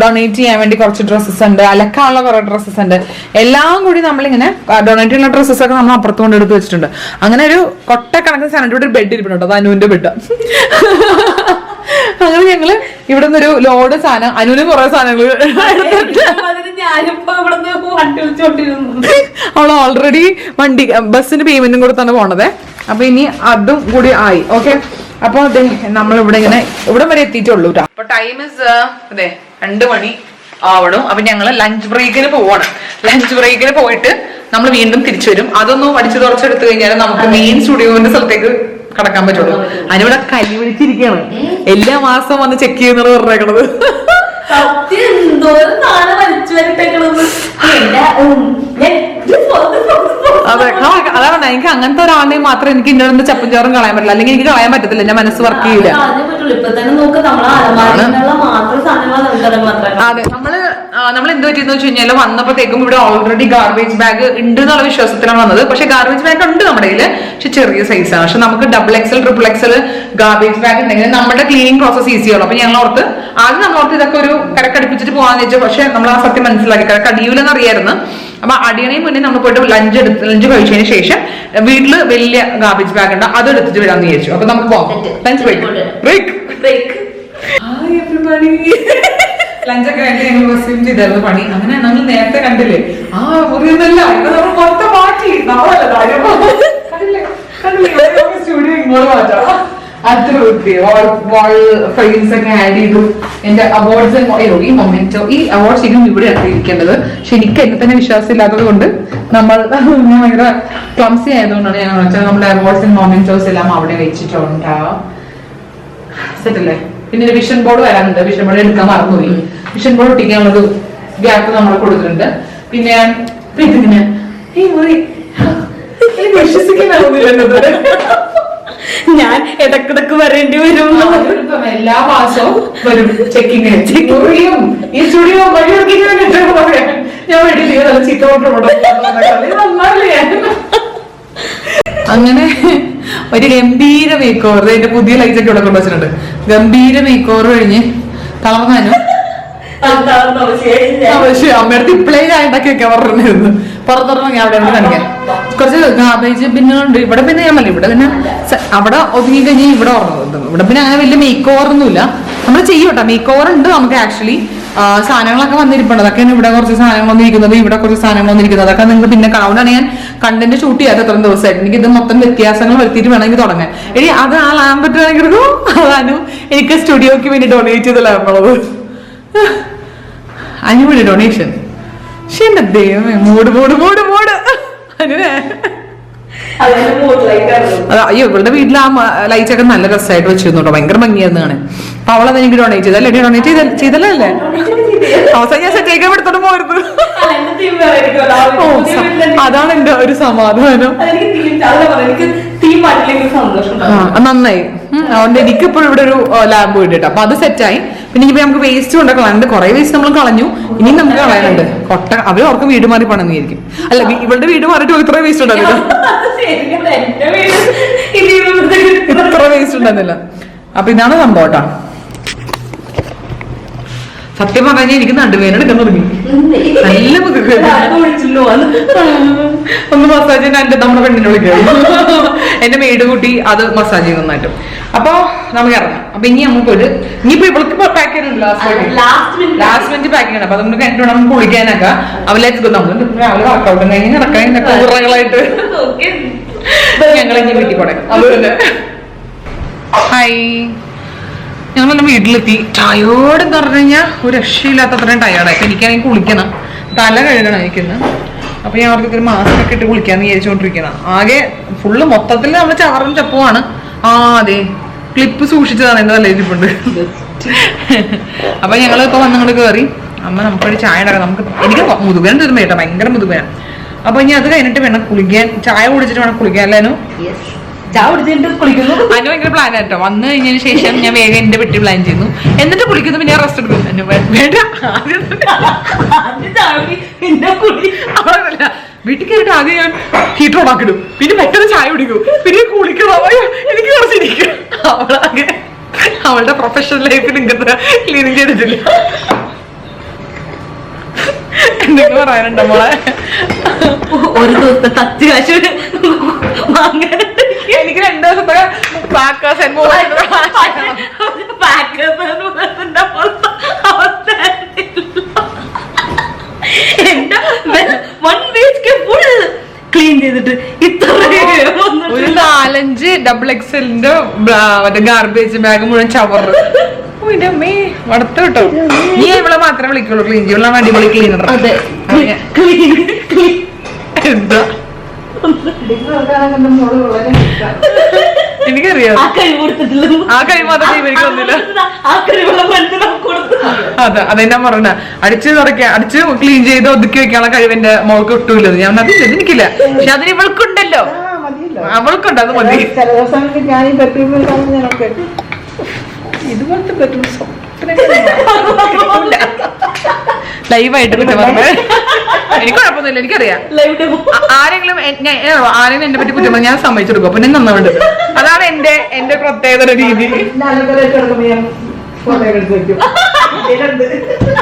ഡൊണേറ്റ് ചെയ്യാൻ വേണ്ടി കുറച്ച് ഡ്രസ്സസ് ഉണ്ട്, അലക്കാനുള്ള കുറെ ഡ്രസ്സസ് ഉണ്ട്. എല്ലാം കൂടി നമ്മളിങ്ങനെ ഡൊണേറ്റ് ചെയ്യുന്ന ഡ്രസ്സസ് ഒക്കെ നമ്മൾ അപ്പുറത്ത് കൊണ്ട് എടുത്ത് വെച്ചിട്ടുണ്ട്. അങ്ങനെ ഒരു കൊട്ടക്കണക്കിന് സാധനം ഇവിടെ ഒരു ബെഡ് ഇരിപ്പുണ്ട്, അത് അനുവിന്റെ ബെഡ്. അങ്ങനെ ഞങ്ങള് ഇവിടെ നിന്നൊരു ലോഡ് സാധനം, അനുവിന് കുറെ സാധനങ്ങൾ അവൾ ഓൾറെഡി ബസ്സിന് പേയ്മെന്റും കൊടുത്താണ് പോണത്. അപ്പൊ ഇനി അതും കൂടി ആയി. ഓക്കെ, അപ്പൊ അതെ നമ്മളിവിടെ ഇങ്ങനെ ഇവിടെ വരെ എത്തിയിട്ടുള്ളൂ. അപ്പൊ ടൈം ഇസ് അതെ 2 മണി ആവണം. അപ്പൊ ഞങ്ങള് ലഞ്ച് ബ്രേക്കിന് പോവാണ്. ലഞ്ച് ബ്രേക്കിന് പോയിട്ട് നമ്മൾ വീണ്ടും തിരിച്ചു വരും. അതൊന്നും പഠിച്ചു തുറച്ചെടുത്തു കഴിഞ്ഞാൽ നമുക്ക് മെയിൻ സ്റ്റുഡിയോന്റെ സ്ഥലത്തേക്ക് കടക്കാൻ പറ്റുള്ളൂ. അതിനിവിടെ കലി പിടിച്ചിരിക്കുകയാണ്, എല്ലാ മാസവും വന്ന് ചെക്ക് ചെയ്യുന്നത് പറഞ്ഞേക്കണത്. അതെ, അതാണ് എനിക്ക് അങ്ങനത്തെ ഒരാളെ മാത്രം എനിക്ക് ഇന്ന ചപ്പും ചോറും കളയാൻ പറ്റില്ല, അല്ലെങ്കിൽ എനിക്ക് കളയാൻ പറ്റത്തില്ല, എന്റെ മനസ്സ് വർക്ക് ചെയ്യില്ല. അതെ, നമ്മൾ എന്ത് പറ്റിയെന്ന് വെച്ച് കഴിഞ്ഞാൽ വന്നപ്പോഴത്തേക്കും ഇവിടെ ഓൾറെഡി ഗാർബേജ് ബാഗ് ഉണ്ട് എന്നുള്ള വിശ്വാസത്തിലാണ് വന്നത്. പക്ഷെ ഗാർബേജ് ബാഗ് ഉണ്ട് നമ്മുടെ കയ്യില്, പക്ഷെ ചെറിയ സൈസാണ്. പക്ഷെ നമുക്ക് XXL, XXL ഗാർബേജ് ബാഗ് ഉണ്ടെങ്കിൽ നമ്മുടെ ക്ലീനിങ് പ്രോസസ് ഈസി ആവുള്ളൂ. അപ്പൊ ഞങ്ങൾ ഓർത്ത് ആദ്യം നമ്മളോർത്ത് ഇതൊക്കെ ഒരു കരക്കടിപ്പിച്ചിട്ട് പോകാന്ന് വെച്ചു. പക്ഷെ നമ്മൾ ആ സത്യം മനസ്സിലാക്കി കരക്കടിയൂലെന്ന് അറിയായിരുന്നു. അപ്പൊ അടിയണേ മുന്നേ നമ്മൾ പോയിട്ട് ലഞ്ച് കഴിച്ചതിന് ശേഷം വീട്ടില് വലിയ ഗാർബേജ് ബാഗ് ഉണ്ട്, അത് എടുത്തിട്ട് വരാന്ന് വിചാരിച്ചു. അപ്പൊ നമുക്ക് പോകാം. Lunch break. ലഞ്ചൊക്കെ കഴിഞ്ഞ് ഞങ്ങൾ റെസ്യൂം ചെയ്തായിരുന്നു പണി. അങ്ങനെ നമ്മൾ നേരത്തെ കണ്ടില്ലേ ആ മുറിയൊന്നല്ല, നമ്മൾ മൊത്തം മാറ്റി. സ്റ്റുഡിയോ ഇങ്ങോട്ട് മാറ്റാം. അത്ര ഫ്രെയിംസ് ഒക്കെ ആഡ് ചെയ്തു. എന്റെ അവാർഡ്സ് ഈ മൊമെന്റോ, ഈ അവാർഡ് ശരിക്കും ഇവിടെ ഇരിക്കേണ്ടത്. പക്ഷെ എനിക്ക് എന്നെ തന്നെ വിശ്വാസം ഇല്ലാത്തത് കൊണ്ട് ഞാൻ ഭയങ്കര ക്ലംസി ആയതുകൊണ്ടാണ് ഞാൻ വെച്ചാൽ നമ്മുടെ അവാർഡ്സ് ആൻഡ് മൊമെന്റോസ് എല്ലാം അവിടെ വെച്ചിട്ടുണ്ട്. സെറ്റല്ലേ. പിന്നെ ഒരു വിഷൻ ബോർഡ് വരാനുണ്ട്, വിഷൻ ബോർഡ് എടുക്കാൻ മറന്നുപോയി. വിഷൻ ബോർഡ് ഒട്ടിക്കാനുള്ളത് ഗ്യാപ്പ് നമ്മൾ കൊടുത്തിട്ടുണ്ട്. പിന്നെ ഇതിങ്ങനെ ഈ മുറി വിശ്വസിക്കുന്നില്ല, ഞാൻ ഇടക്കിടക്ക് വരേണ്ടി വരും. എല്ലാ മാസവും വരും ചെക്കിങ്. മുറിയും ഈ സ്റ്റുഡിയോ ഞാൻ വേണ്ടി ചീത്ത അങ്ങനെ ഒരു ഗംഭീര മേക്ക് ഓവർ. എന്റെ പുതിയ ലൈറ്റ് ഒക്കെ ഇവിടെ കൊണ്ടുവച്ചിട്ടുണ്ട്. ഗംഭീര മേക്ക് ഓവർ കഴിഞ്ഞ് തളർന്നാനും അമ്മയടുത്ത് ഇപ്പളേ ഞാൻ ഉണ്ടാക്കിയൊക്കെ പറഞ്ഞിരുന്നു. പുറത്തിറങ്ങി അവിടെ കാണിക്കാൻ കുറച്ച് ഗാർബേജ് ബിന്നുകളുണ്ട്. ഇവിടെ പിന്നെ ഞാൻ ഇവിടെ പിന്നെ അവിടെ ഒതുങ്ങി കഴിഞ്ഞ് ഇവിടെ ഓർമ്മ. ഇവിടെ പിന്നെ അങ്ങനെ വലിയ മേക്ക് ഓവർ ഒന്നുമില്ല. നമ്മൾ ചെയ്യൂട്ടോ, മേക്ക് ഓവർ ഉണ്ട് നമുക്ക്. ആക്ച്വലി സാധനങ്ങളൊക്കെ വന്നിരിപ്പുണ്ട്. അതൊക്കെയാണ് ഇവിടെ കുറച്ച് സാധനങ്ങൾ വന്നിരിക്കുന്നത്, ഇവിടെ കുറച്ച് സാധനങ്ങൾ വന്നിരിക്കുന്നത്. അതൊക്കെ നിങ്ങൾക്ക് പിന്നെ കാണാനാണ് ഞാൻ കണ്ടന്റ് ഷൂട്ട് ചെയ്യാത്ത എത്ര ദിവസമായിട്ട്. എനിക്ക് ഇത് മൊത്തം വ്യത്യാസങ്ങൾ വരുത്തിയിട്ട് വേണമെങ്കിൽ തുടങ്ങാൻ. ഇനി അത് ആ ലാമ്പ് പറ്റുവാണെങ്കിൽ അതാനും എനിക്ക് സ്റ്റുഡിയോക്ക് വേണ്ടി ഡൊണേറ്റ് ചെയ്ത ലാമ്പുള്ളത്. അതിനുവേണ്ടി ഡൊണേഷൻ. പക്ഷെ എന്റെ ദൈവമേ, മൂട് അനുവേ. അയ്യോ, ഇവളുടെ വീട്ടിൽ ആ ലൈറ്റ്സ് ഒക്കെ നല്ല രസമായിട്ട് വെച്ചിരുന്നു കേട്ടോ, ഭയങ്കര ഭംഗിയായിരുന്നു കാണാൻ. അപ്പൊ അവളത് എനിക്ക് ഡൊണേറ്റ് ചെയ്തല്ലേ? ഡൊണേറ്റ് ചെയ്തല്ലേ? അവസാനം ഞാൻ സെറ്റേക്കാൻ എടുത്തോണ്ട് പോയിരുന്നു. അതാണ് എന്റെ ഒരു സമാധാനം. നന്നായി. അതുകൊണ്ട് എനിക്കിപ്പോഴും ഇവിടെ ഒരു ലാമ്പ് കിട്ടിട്ട് അപ്പൊ അത് സെറ്റായി. പിന്നെ ഇപ്പൊ നമുക്ക് വേസ്റ്റ് കൊണ്ട് കളയാനുണ്ട്. കുറെ വേസ്റ്റ് നമ്മൾ കളഞ്ഞു, ഇനിയും നമുക്ക് കളയാനുണ്ട്. കൊട്ട അവർ ഓർക്ക് വീട് മാറി പണെന്ന് വിചാരിക്കും. അല്ല, ഇവളുടെ വീട് മാറിയിട്ട് ഇത്ര വേസ്റ്റ് ഉണ്ടാവില്ല, ഇത്ര വേസ്റ്റ് ഉണ്ടായിരുന്നില്ല. അപ്പൊ ഇതാണ് സംഭവം കേട്ടോ. സത്യം പറഞ്ഞാൽ എനിക്ക് നടുവേദന എടുക്കാൻ തുടങ്ങി. നല്ല ഒന്ന് മസാജ് ചെയ്യാൻ നമ്മുടെ പെണ്ണിനെ വിളിക്കാം. എന്റെ മെയ്ഡ് കൂട്ടി അത് മസാജ് ചെയ്ത് നന്നായിട്ടും. അപ്പൊ നമുക്ക് ഇറങ്ങാം. അപ്പൊ ഇനി നമ്മൾ പോയിട്ട് ഇനിയിപ്പോ ഇവൾക്ക് പാക്ക് ചെയ്യാനുണ്ട്, ലാസ്റ്റ് മിനിറ്റ് പാക്ക് ചെയ്യണം. അപ്പൊ നമുക്ക് കണ്ടു നമുക്ക് കുളിക്കാനൊക്കെ അവലേക്ക് നമ്മൾ രാവിലെ വർക്കൗട്ട് കഴിഞ്ഞ് നടക്കാൻ കൂറകളായിട്ട് ഞങ്ങളിനി വീട്ടിൽ പോടെ. അതുപോലെ ഹായ്, ഞങ്ങളെല്ലാം വീട്ടിലെത്തി. ടയേർഡ് എന്ന് പറഞ്ഞു കഴിഞ്ഞാൽ ഒരു രക്ഷയില്ലാത്തത്രയും ടയേർഡായി. എനിക്കാണെങ്കിൽ കുളിക്കണം, തല കഴുകണം എനിക്കിന്ന്. അപ്പൊ ഞാൻ അവർക്ക് ഒരു മാസ്ക് ഒക്കെ ഇട്ട് കുളിക്കാന്ന് വിചാരിച്ചുകൊണ്ടിരിക്കണം. ആകെ ഫുള്ള് മൊത്തത്തിൽ നമ്മൾ ചവറും ചപ്പുമാണ്. അതെ, ക്ലിപ്പ് സൂക്ഷിച്ചതാണ് എന്റെ തലയിരിപ്പുണ്ട്. അപ്പൊ ഞങ്ങൾ ഇപ്പൊ വന്നങ്ങോട്ട് കയറി. അമ്മ നമുക്കൊരു ചായ ഉണ്ടാക്കാം. എനിക്ക് മുതുകൻ തീർന്നു കേട്ടോ, ഭയങ്കര മുതുകന. അപ്പൊ ഇനി അത് കഴിഞ്ഞിട്ട് വേണം കുളിക്കാൻ. ചായ കുടിച്ചിട്ട് വേണം കുളിക്കാൻ. അല്ലേനു ചായ കുടിച്ചിട്ട് കുളിക്കുന്നു. അനു ഭയങ്കര പ്ലാൻ ആട്ടോ. വന്നു കഴിഞ്ഞതിന് ശേഷം ഞാൻ വേഗം എന്റെ പെട്ടി പ്ലാൻ ചെയ്യുന്നു, എന്നിട്ട് കുളിക്കുന്നു, പിന്നെ റെസ്റ്റ് എടുക്കുന്നു. അനു വേണ്ട പിന്നെ കുളി. അവളല്ല, വീട്ടിൽ കയറിയിട്ട് ആദ്യം ഞാൻ ഹീറ്റർ ഓണാക്കിടും, പിന്നെ പെട്ടെന്ന് ചായ കുടിക്കും, പിന്നെ കുളിക്കണം. എനിക്ക് കുറച്ചിരിക്കും. അവളാകെ അവളുടെ പ്രൊഫഷണൽ ലൈഫിൽ ഇങ്ങനത്തെ ക്ലീനിങ് ചെയ്തിട്ടില്ല. എന്തൊക്കെ പറയാനുണ്ടോ മോളെ? ഒരു ദിവസത്തെ തച്ച് കാശ് വാങ്ങാനുണ്ട് എനിക്ക് 2 ദിവസത്തെ പാക്കേഴ്സ് ക്ലീൻ ചെയ്തിട്ട് ഇത്ര ഒരു 4-5 XXLന്റെ മറ്റേ ഗാർബേജ് ബാഗ് മുഴുവൻ ചവറ്. എന്റെ അമ്മേ വടത്ത് കേട്ടോ. നീ ഇവളെ മാത്രമേ വിളിക്കുള്ളൂ ക്ലീൻ ചെയ്യും, അടിപൊളി ക്ലീനർ. അതെ എന്താ എനിക്കറിയാം, ആ കഴിവ് കൊടുത്തിട്ടില്ല. ആ കഴിവ് മാത്രമേ ഇവർക്കൊന്നുമില്ല. ആ കഴിവുള്ള ഫ്രണ്ട് നമുക്ക് കൊടുത്തു. അതെ അതെന്നാ പറഞ്ഞ അടിച്ച് തുടയ്ക്കാൻ, അടിച്ച് ക്ലീൻ ചെയ്ത് ഒതുക്കി വെക്കാനുള്ള കഴിവിന്റെ മോൾക്ക് ഒട്ടുമില്ലത്. ഞാൻ അതില്ല, എനിക്കില്ല. പക്ഷെ അതിന് ഇവൾക്കുണ്ടല്ലോ, അവൾക്കുണ്ട്, അത് മതി. ചില ദിവസങ്ങളിൽ ഞാൻ ഈ പെർഫ്യൂം ഇതുപോലത്തെ പെർഫ്യൂം ലൈവായിട്ട് പിന്നെ പറഞ്ഞത് എനിക്ക് കുഴപ്പമൊന്നുമില്ല, എനിക്കറിയാം. ആരെങ്കിലും എന്നെ പറ്റി കുറ്റം ഞാൻ സമ്മതിച്ചു കൊടുക്കും, പിന്നെ നന്നവിടെ. അതാണ് എന്റെ പ്രത്യേകത രീതി.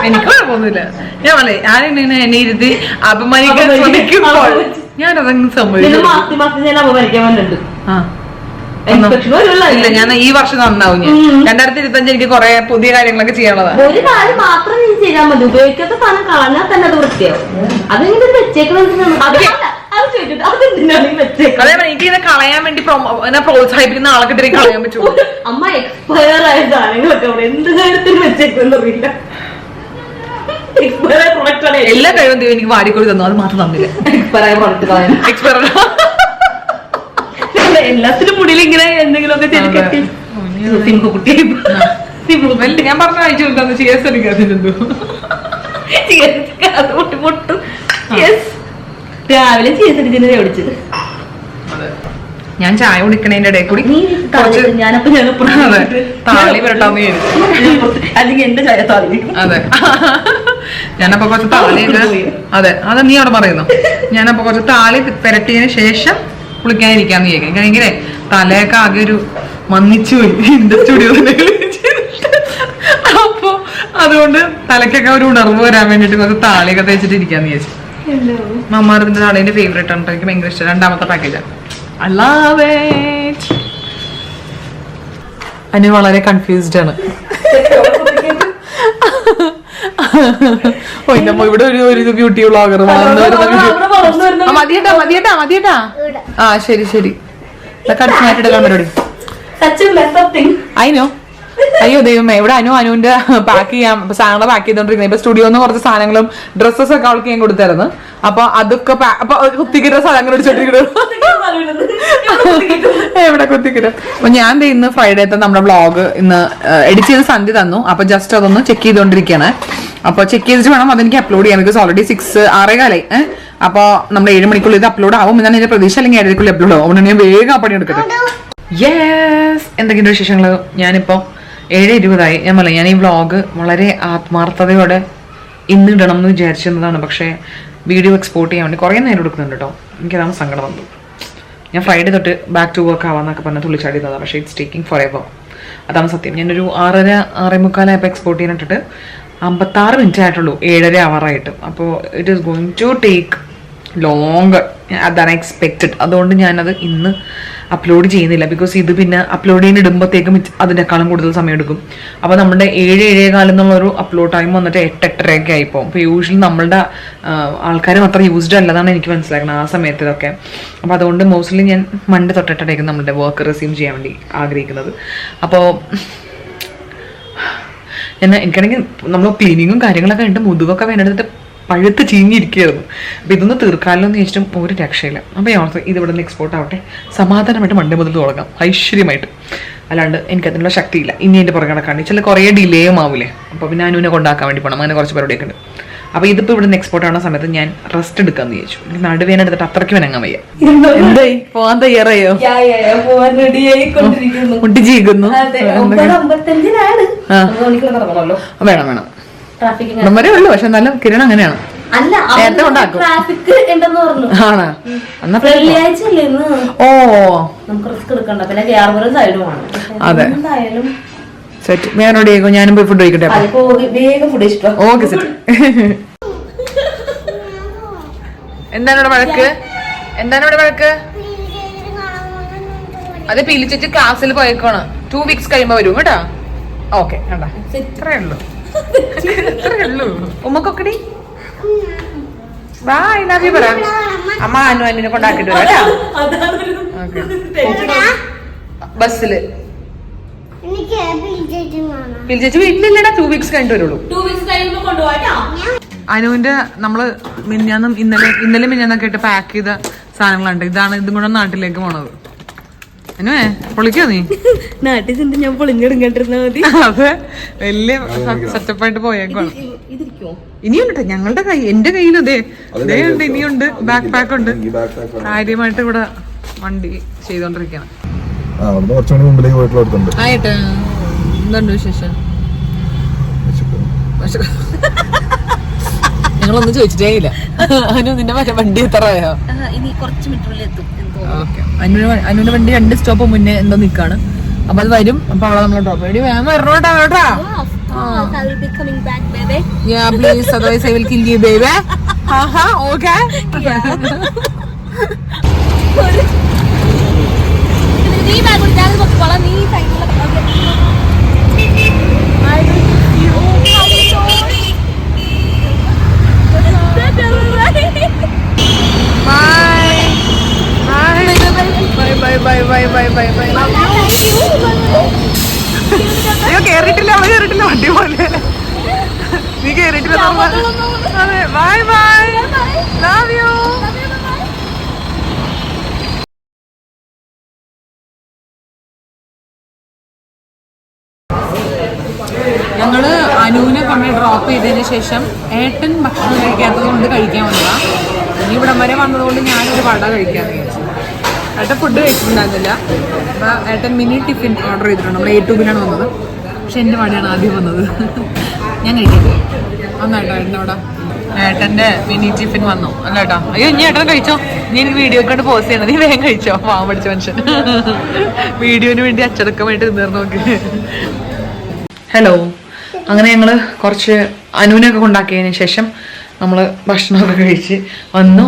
എനിക്ക് കുഴപ്പമൊന്നുമില്ല. ഞാൻ പറയേ ആരെങ്ങനെ എന്നെ ഇരുത്തി അപമാനിക്കാൻ ശ്രമിക്കുമ്പോൾ ഞാൻ അതങ്ങ് സമ്മതിച്ചു. ഇല്ല, ഞാൻ ഈ വർഷം നന്നാവും. ഞാൻ 2025 എനിക്ക് കുറെ പുതിയ കാര്യങ്ങളൊക്കെ ചെയ്യാനുള്ളതാണ്. ഒരു കാര്യം മാത്രം നീ ചെയ്താൽ മതി, ഉപയോഗിക്കാത്ത സാധനം കളഞ്ഞാൽ തന്നെ അത് വൃത്തിയാവും. അതെങ്ങനെ വെച്ചേക്കണം, അതേപോലെ എനിക്ക് ഇതിനെ കളയാൻ വേണ്ടി പ്രോത്സാഹിപ്പിക്കുന്ന ആളൊക്കെ ഇത്രയും കളയാൻ പറ്റുമോ? അമ്മ എക്സ്പയർ ആയ സാധനങ്ങളൊക്കെ അവിടെ എന്ത് കാര്യത്തിന് വെച്ചേക്കുന്നറിയില്ല. എക്സ്പയർ ആയ പ്രൊഡക്റ്റ് എല്ലാ കഴിവും ദൈവം എനിക്ക് വാരിക്കൊടി തന്നു, അത് മാത്രം തന്നില്ല. എക്സ്പയർ ആയ പ്രൊഡക്റ്റ് കളയാൻ എക്സ്പയർ എല്ലാത്തിനും മുടിയിൽ ഇങ്ങനെ എന്തെങ്കിലുമൊക്കെ ചെറുക്കട്ടി കുട്ടിയായി ഞാൻ പറഞ്ഞ അയച്ചു കൊടുത്താന്ന് CS എടുക്കാതിരുന്നു. പൊട്ടും. രാവിലെ CS അടിച്ചതിനെ ഓടിച്ചത്. ഞാൻ ചായ കുടിക്കണേന്റെ ഇടയിൽ കൂടി ഞാനപ്പോ താളി വരട്ടാന്ന് അല്ലെങ്കിൽ എന്റെ ചായ താളി. അതെ, ഞാനപ്പോ കുറച്ച് താളിയൊക്കെ, അതെ അത് നീ അവിടെ പറയുന്നു. ഞാനപ്പോ കുറച്ച് താളി പെരട്ടിയതിന് ശേഷം കുളിക്കാനിരിക്കാന്ന് ചോദിക്കാം. എനിക്കാണെങ്കിലേ തലയൊക്കെ ആകെ ഒരു മന്നിച്ചു പോയി എന്റെ സ്റ്റുഡിയോയിൽ. അപ്പൊ അതുകൊണ്ട് തലക്കൊക്കെ ഒരു ഉണർവ് വരാൻ വേണ്ടിട്ട് കുറച്ച് താളിയൊക്കെ തേച്ചിട്ട് ഇരിക്കാന്ന് ചോദിച്ചു. മമ്മാറിന്റെ താളിന്റെ ഫേവറേറ്റ് ആണ്, എനിക്ക് ഭയങ്കര ഇഷ്ടം. 2ാമത്തെ പാക്കേജാണ്. I love it. അനു വളരെ കൺഫ്യൂസ്ഡ് ആണ്. ഇവിടെ ഒരു ബ്യൂട്ടി വ്ളോഗർ മതിയേട്ടാ. ആ ശരി കടിച്ചു മാറ്റിയെടുക്കാൻ പരിപാടി. അയിനോ അയ്യോ ദൈവമേ, ഇവിടെ അനുവിന്റെ പാക്ക് ചെയ്യാൻ സാധനങ്ങൾ പാക്ക് ചെയ്തോണ്ടിരിക്കുന്നത്. ഇപ്പൊ സ്റ്റുഡിയോന്ന് കുറച്ച് സാധനങ്ങളും ഡ്രസ്സസ് ഒക്കെ അവൾക്ക് ഞാൻ കൊടുത്തായിരുന്നു. അപ്പൊ അതൊക്കെ കുത്തിക്കിട്ട സാധനങ്ങൾ അടിച്ചോണ്ടിരിക്കുന്നത് എവിടെ കുത്തിക്കിട്ടും. അപ്പൊ ഞാൻ ഇന്ന് ഫ്രൈഡേത്തെ നമ്മുടെ വ്ളോഗ് ഇന്ന് എഡിറ്റ് ചെയ്ത് സന്ധ്യ തന്നു. അപ്പൊ ജസ്റ്റ് അതൊന്ന് ചെക്ക് ചെയ്തോണ്ടിരിക്കുകയാണ്. അപ്പൊ ചെക്ക് ചെയ്തിട്ട് വേണം അതെനിക്ക് അപ്ലോഡ് ചെയ്യാൻ. ബിക്കോസ് ഓൾറെഡി 6:15 അപ്പൊ നമ്മൾ 7 മണിക്കുള്ളിൽ ഇത് അപ്ലോഡ് ആവും എന്നാണ് എന്റെ പ്രതീക്ഷ. അല്ലെങ്കിൽ 7:30 അപ്ലോഡ് ആവും. അതുകൊണ്ട് ഞാൻ വേഗം ആ പണി എടുക്കട്ടെ. യെസ്, എന്തൊക്കെയുണ്ട് വിശേഷങ്ങൾ? ഞാനിപ്പോ 7:20 ഞാൻ പറയാം. ഞാൻ ഈ വ്ളോഗ് വളരെ ആത്മാർത്ഥതയോടെ ഇന്ന് ഇടണം എന്ന് വിചാരിച്ചിരുന്നതാണ്. പക്ഷേ വീഡിയോ എക്സ്പോർട്ട് ചെയ്യാൻ വേണ്ടി കുറേ നേരം എടുക്കുന്നുണ്ട് കേട്ടോ. എനിക്കതാണ് സങ്കടം വന്നു. ഞാൻ ഫ്രൈഡേ തൊട്ട് ബാക്ക് ടു വർക്ക് ആവാന്നൊക്കെ പറഞ്ഞാൽ തുള്ളിച്ചാടിയതാണ്. പക്ഷേ ഇറ്റ്സ് ടേക്കിംഗ് ഫോർ എവർ. അതാണ് സത്യം. ഞാനൊരു 6:30-6:45 എക്സ്പോർട്ട് ചെയ്യാനിട്ടിട്ട് 56 മിനിറ്റ് ആയിട്ടുള്ളൂ 7:30 ആവാറായിട്ട്. അപ്പോൾ it is going to take long than expected. അതുകൊണ്ട് ഞാനത് ഇന്ന് അപ്ലോഡ് ചെയ്യുന്നില്ല. ബിക്കോസ് ഇത് പിന്നെ അപ്ലോഡ് ചെയ്യാൻ ഇടുമ്പോഴത്തേക്കും അതിനേക്കാളും കൂടുതൽ സമയം എടുക്കും. അപ്പോൾ നമ്മുടെ 7-7:15 എന്നുള്ളൊരു അപ്ലോഡ് ടൈം വന്നിട്ട് 8-8:30 ആയിപ്പോൾ. അപ്പോൾ യൂഷ്വലി നമ്മളുടെ ആൾക്കാരും അത്ര യൂസ്ഡ് അല്ലതാണ് എനിക്ക് മനസ്സിലാക്കണം ആ സമയത്തിലൊക്കെ. അപ്പോൾ അതുകൊണ്ട് മോസ്റ്റ്ലി ഞാൻ മൺഡേ തൊട്ടിട്ടായിരിക്കും നമ്മുടെ വർക്ക് റെസ്യൂം ചെയ്യാൻ വേണ്ടി ആഗ്രഹിക്കുന്നത്. അപ്പോൾ എനിക്കാണെങ്കിൽ നമ്മൾ ക്ലീനിങ്ങും കാര്യങ്ങളൊക്കെ ഉണ്ട്, മുതുകൊക്കെ വേണ്ടിട്ട് പഴുത്ത് ചീഞ്ഞിരിക്കുകയായിരുന്നു. അപ്പം ഇതൊന്ന് തീർക്കാമല്ലോ എന്ന് ചോദിച്ചിട്ടും ഒരു രക്ഷയില്ല. അപ്പോൾ ഞാൻ ഓർത്ത് ഇതിവിടെ നിന്ന് എക്സ്പോർട്ട് ആവട്ടെ, സമാധാനമായിട്ട് മൺഡേ മുതൽ തുടങ്ങാം ഐശ്വര്യമായിട്ട്. അല്ലാണ്ട് എനിക്കതിനുള്ള ശക്തിയില്ല. ഇനി എൻ്റെ പുറകെ നടക്കാണ്ട് ചില കുറേ ഡിലേയും ആവില്ലേ. അപ്പോൾ പിന്നെ അനുവിനെ കൊണ്ടാക്കാൻ വേണ്ടി പോകണം. അങ്ങനെ കുറച്ച് പരിപാടിയൊക്കെ ഉണ്ട്. അപ്പോൾ ഇതിപ്പോൾ ഇവിടെ നിന്ന് എക്സ്പോർട്ട് ആവുന്ന സമയത്ത് ഞാൻ റെസ്റ്റ് എടുക്കാന്ന് വിചാരിച്ചു. എനിക്ക് നടുവേന എടുത്തിട്ട് അത്രയ്ക്ക് വനങ്ങാൻ വയ്യ. എന്തായി പോവാൻ തയ്യാറായോ? പോവാൻ റെഡിയായിക്കൊണ്ടിരിക്കുന്നു. മുട്ടിച്ചിരിക്കുന്നു. വേണം നമ്മളേ ഉള്ളു. പക്ഷെ എന്നാലും കിരൺ അങ്ങനെയാണ്. അല്ല, നേരത്തെ ഉണ്ടാക്കും. ട്രാഫിക് ഉണ്ടെന്ന് പറഞ്ഞു. ആണോ? എന്നാ വെള്ളിയാഴ്ച അല്ലേ ഇന്ന്? ഓ നമുക്ക് റിസ്ക് എടുക്കണ്ട. പിന്നെ കേരളം സൈഡുമാണ്. അതെ, എന്തായാലും സെറ്റ്. ഞാനോട് കേൾക്കും. ഞാനും പോയി ഫുഡ് കഴിക്കട്ടെ. വേഗം ഫുഡ് ഇഷ്ടം. Okay set. എന്താണ് ഇവിടെ വഴക്ക്? അത് പിലിച്ചിട്ട് ക്ലാസ്സിൽ പോയേക്കാണ്. 2 weeks കഴിയുമ്പോ വരും കേട്ടോ. ഓക്കെ, കണ്ടാ ഇത്രേ ഉള്ളൂ. ഉമ്മക്കൊക്കടി വാ, I love you പറ. അമ്മ അനുവിനെ കൊണ്ടാക്കിട്ട് വരാം കേട്ടോ. ബസ്സില് പിലിച്ചേച്ചി വീട്ടിലില്ലടാ. 2 weeks കഴിഞ്ഞിട്ട് വരുള്ളൂ. 2 weeks കഴിയുമ്പോ കൊണ്ടുപോകാട്ടോ. അനുവിന്റെ നമ്മള് മിന്നാന്നും ഇന്നലെ മിന്നാന്നൊക്കെ ആയിട്ട് പാക്ക് ചെയ്ത സാധനങ്ങളുണ്ട്. ഇതും കൂടെ നാട്ടിലേക്ക് പോണത്. അനുവേ പൊളിക്കോ നീ? നാട്ടിൽ ചെന്ന് ഞാൻ പൊളിഞ്ഞെടുക്കണ്ടിരുന്നാ മതി. അതെ, വലിയ സെറ്റപ്പായിട്ട് പോയേക്കാണ്. ഇതിരിക്കോ? ഇനിയുണ്ട് ഞങ്ങളുടെ എന്റെ കയ്യിലും ഇതേ ഉണ്ട്. ഇനിയുണ്ട് ബാക്ക് പാക്ക് ഉണ്ട്. കാര്യമായിട്ട് ഇവിടെ വണ്ടി ചെയ്തോണ്ടിരിക്കണം. ആയിട്ട് എന്തുണ്ട് വിശേഷം? ഞങ്ങളൊന്നും ചോദിച്ചിട്ടേ ഇല്ല. അനു നിന്റെ മറ്റേ വണ്ടി എത്രയോ? ഇനി കുറച്ച് മിനിറ്റിൽ എത്തും. അനുവിന്റെ വണ്ടി 2 സ്റ്റോപ്പ് മുന്നേ എന്തോ നിക്കാണ്. അപ്പൊ അത് വരും. അപ്പൊ അവളെ നമ്മളെ ഡ്രോപ്പ് ചെയ്യും. വരണോട്ടാ കേട്ടാ. Yeah, please, otherwise I will kill you, baby. Okay. അയ്യോ കേറിയിട്ടില്ല, അവള് കേറിയിട്ടില്ല. വണ്ടി പോലെ നീ കേറിയിട്ടില്ല. അതെ, ബൈ ബൈ, ലവ് യു. ഞങ്ങള് അനുവിനെ കൊണ്ട് ഡ്രോപ്പ് ചെയ്തതിന് ശേഷം ഏട്ടൻ ഭക്ഷണം കഴിക്കാത്തത് കൊണ്ട് കഴിക്കാൻ വന്നതാ. ഇനി ഇവിടം വരെ വന്നതുകൊണ്ട് ഞാനൊരു വട കഴിക്കാന്ന് വിചാരിച്ചു. ഏട്ടൻ ഫുഡ് കഴിച്ചിട്ടുണ്ടായിരുന്നില്ല. അപ്പൊ ഏട്ടൻ മിനി ടിഫിൻ ഓർഡർ ചെയ്തിട്ടുണ്ട്. നമ്മൾ A2-ലാണ് വന്നത്. പക്ഷെ എന്റെ വടയാണ് ആദ്യം വന്നത്. ഞാൻ കഴിക്കട്ടെ. വന്നേട്ടോ ഏട്ടൻ്റെ വട. ഏട്ടന്റെ മിനി ടിഫിൻ വന്നു. അല്ല ഏട്ടാ, അയ്യോ ഇനി ഏട്ടൻ കഴിച്ചോ. നീ എനിക്ക് വീഡിയോ കൊണ്ട് പോസ്റ്റ് ചെയ്യണം. നീ വേഗം കഴിച്ചോ. പാവം പഠിച്ച മനുഷ്യൻ. വീഡിയോന് വേണ്ടി അച്ചടക്കമായിട്ട് നിന്നിരുന്നു നോക്ക്. ഹലോ. അങ്ങനെ ഞങ്ങള് കുറച്ച് അനുവിനൊക്കെ കൊണ്ടാക്കിയതിന് ശേഷം നമ്മള് ഭക്ഷണമൊക്കെ കഴിച്ച് വന്നു.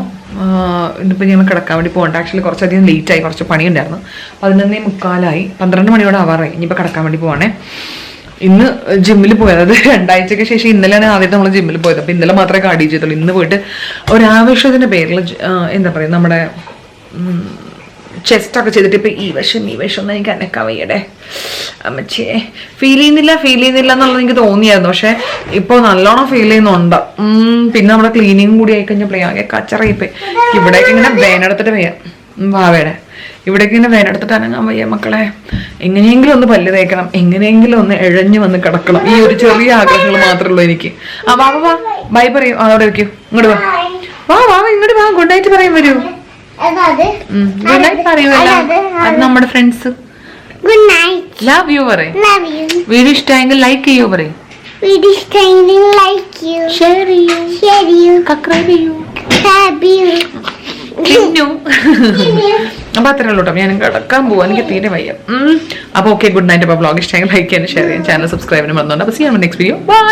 ഇന്നിപ്പോൾ ഞങ്ങൾ കിടക്കാൻ വേണ്ടി പോകണ്ട. ആക്ച്വലി കുറച്ചധികം ലേറ്റായി. കുറച്ച് പണിയുണ്ടായിരുന്നു. 11:45 12 മണിയോടെ ആവാറായി. ഇനിയിപ്പോൾ കിടക്കാൻ വേണ്ടി പോവാണേ. ഇന്ന് ജിമ്മിൽ പോയത്. അത് 2 ആഴ്ചയ്ക്ക് ശേഷം ഇന്നലെയാണ് ആദ്യമായിട്ട് നമ്മൾ ജിമ്മിൽ പോയത്. അപ്പോൾ ഇന്നലെ മാത്രമേ കാർഡിയോ ചെയ്തുള്ളൂ. ഇന്ന് പോയിട്ട് ഒരാവശ്യത്തിൻ്റെ പേരിൽ എന്താ പറയുക, നമ്മുടെ ചെസ്റ്റൊക്കെ ചെയ്തിട്ട് ഇപ്പം ഈ വശം ഒന്നും എനിക്ക് അനക്കാൻ വയ്യടേ അമ്മച്ചേ. ഫീൽ ചെയ്യുന്നില്ല എന്നുള്ളത് എനിക്ക് തോന്നിയായിരുന്നു. പക്ഷെ ഇപ്പോൾ നല്ലോണം ഫീൽ ചെയ്യുന്നുണ്ട്. പിന്നെ നമ്മുടെ ക്ലീനിങ് കൂടി ആയിക്കഴിഞ്ഞപ്പോൾ ആകെ കച്ചറയിപ്പോയി. ഇവിടേക്ക് ഇങ്ങനെ വേനെടുത്തിട്ട് വയ്യ. വാവേടെ ഇവിടേക്ക് ഇങ്ങനെ വേനെടുത്തിട്ട് അനങ്ങാൻ വയ്യ മക്കളെ. എങ്ങനെയെങ്കിലും ഒന്ന് പല്ല് തേക്കണം, എങ്ങനെയെങ്കിലും ഒന്ന് ഇഴഞ്ഞു വന്ന് കിടക്കണം. ഈ ഒരു ചെറിയ ആഗ്രഹങ്ങൾ മാത്രമേ ഉള്ളൂ എനിക്ക്. വാ ബൈ പറയൂ. അവിടെ വെക്കൂ. ഇങ്ങോട്ട് വാ ഇങ്ങോട്ട് വാ. ഗുഡ് നൈറ്റ് പറയാൻ വരൂ. ഗുഡ് നൈറ്റ് പറയൂല്ല. അത് നമ്മുടെ friends. Good night. Love you പറയും. Love you. വീഡിയോ ഇഷ്ടമെങ്കിൽ ലൈക്ക് ചെയ്യൂ പറയും. Video staying like you. Share ചെയ്യൂ. Share you. സബ്സ്ക്രൈബ് ചെയ്യൂ. Love you. തിന്നു. അപ്പൊ അത്രേ ഉള്ളൂ കേട്ടോ. ഞാൻ കിടക്കാൻ പോവാ. എനിക്ക് തീരെ വയ്യ. അപ്പൊ ഓക്കെ, ഗുഡ് നൈറ്റ്. അപ്പൊ വ്ളോഗ് ഇഷ്ടമെങ്കിൽ ലൈക്ക് ചെയ്യാനും ഷെയർ ചെയ്യാൻ ചാനൽ സബ്സ്ക്രൈബ് ചെയ്യാനും മറന്നുണ്ട്. അപ്പൊ see you next video. By.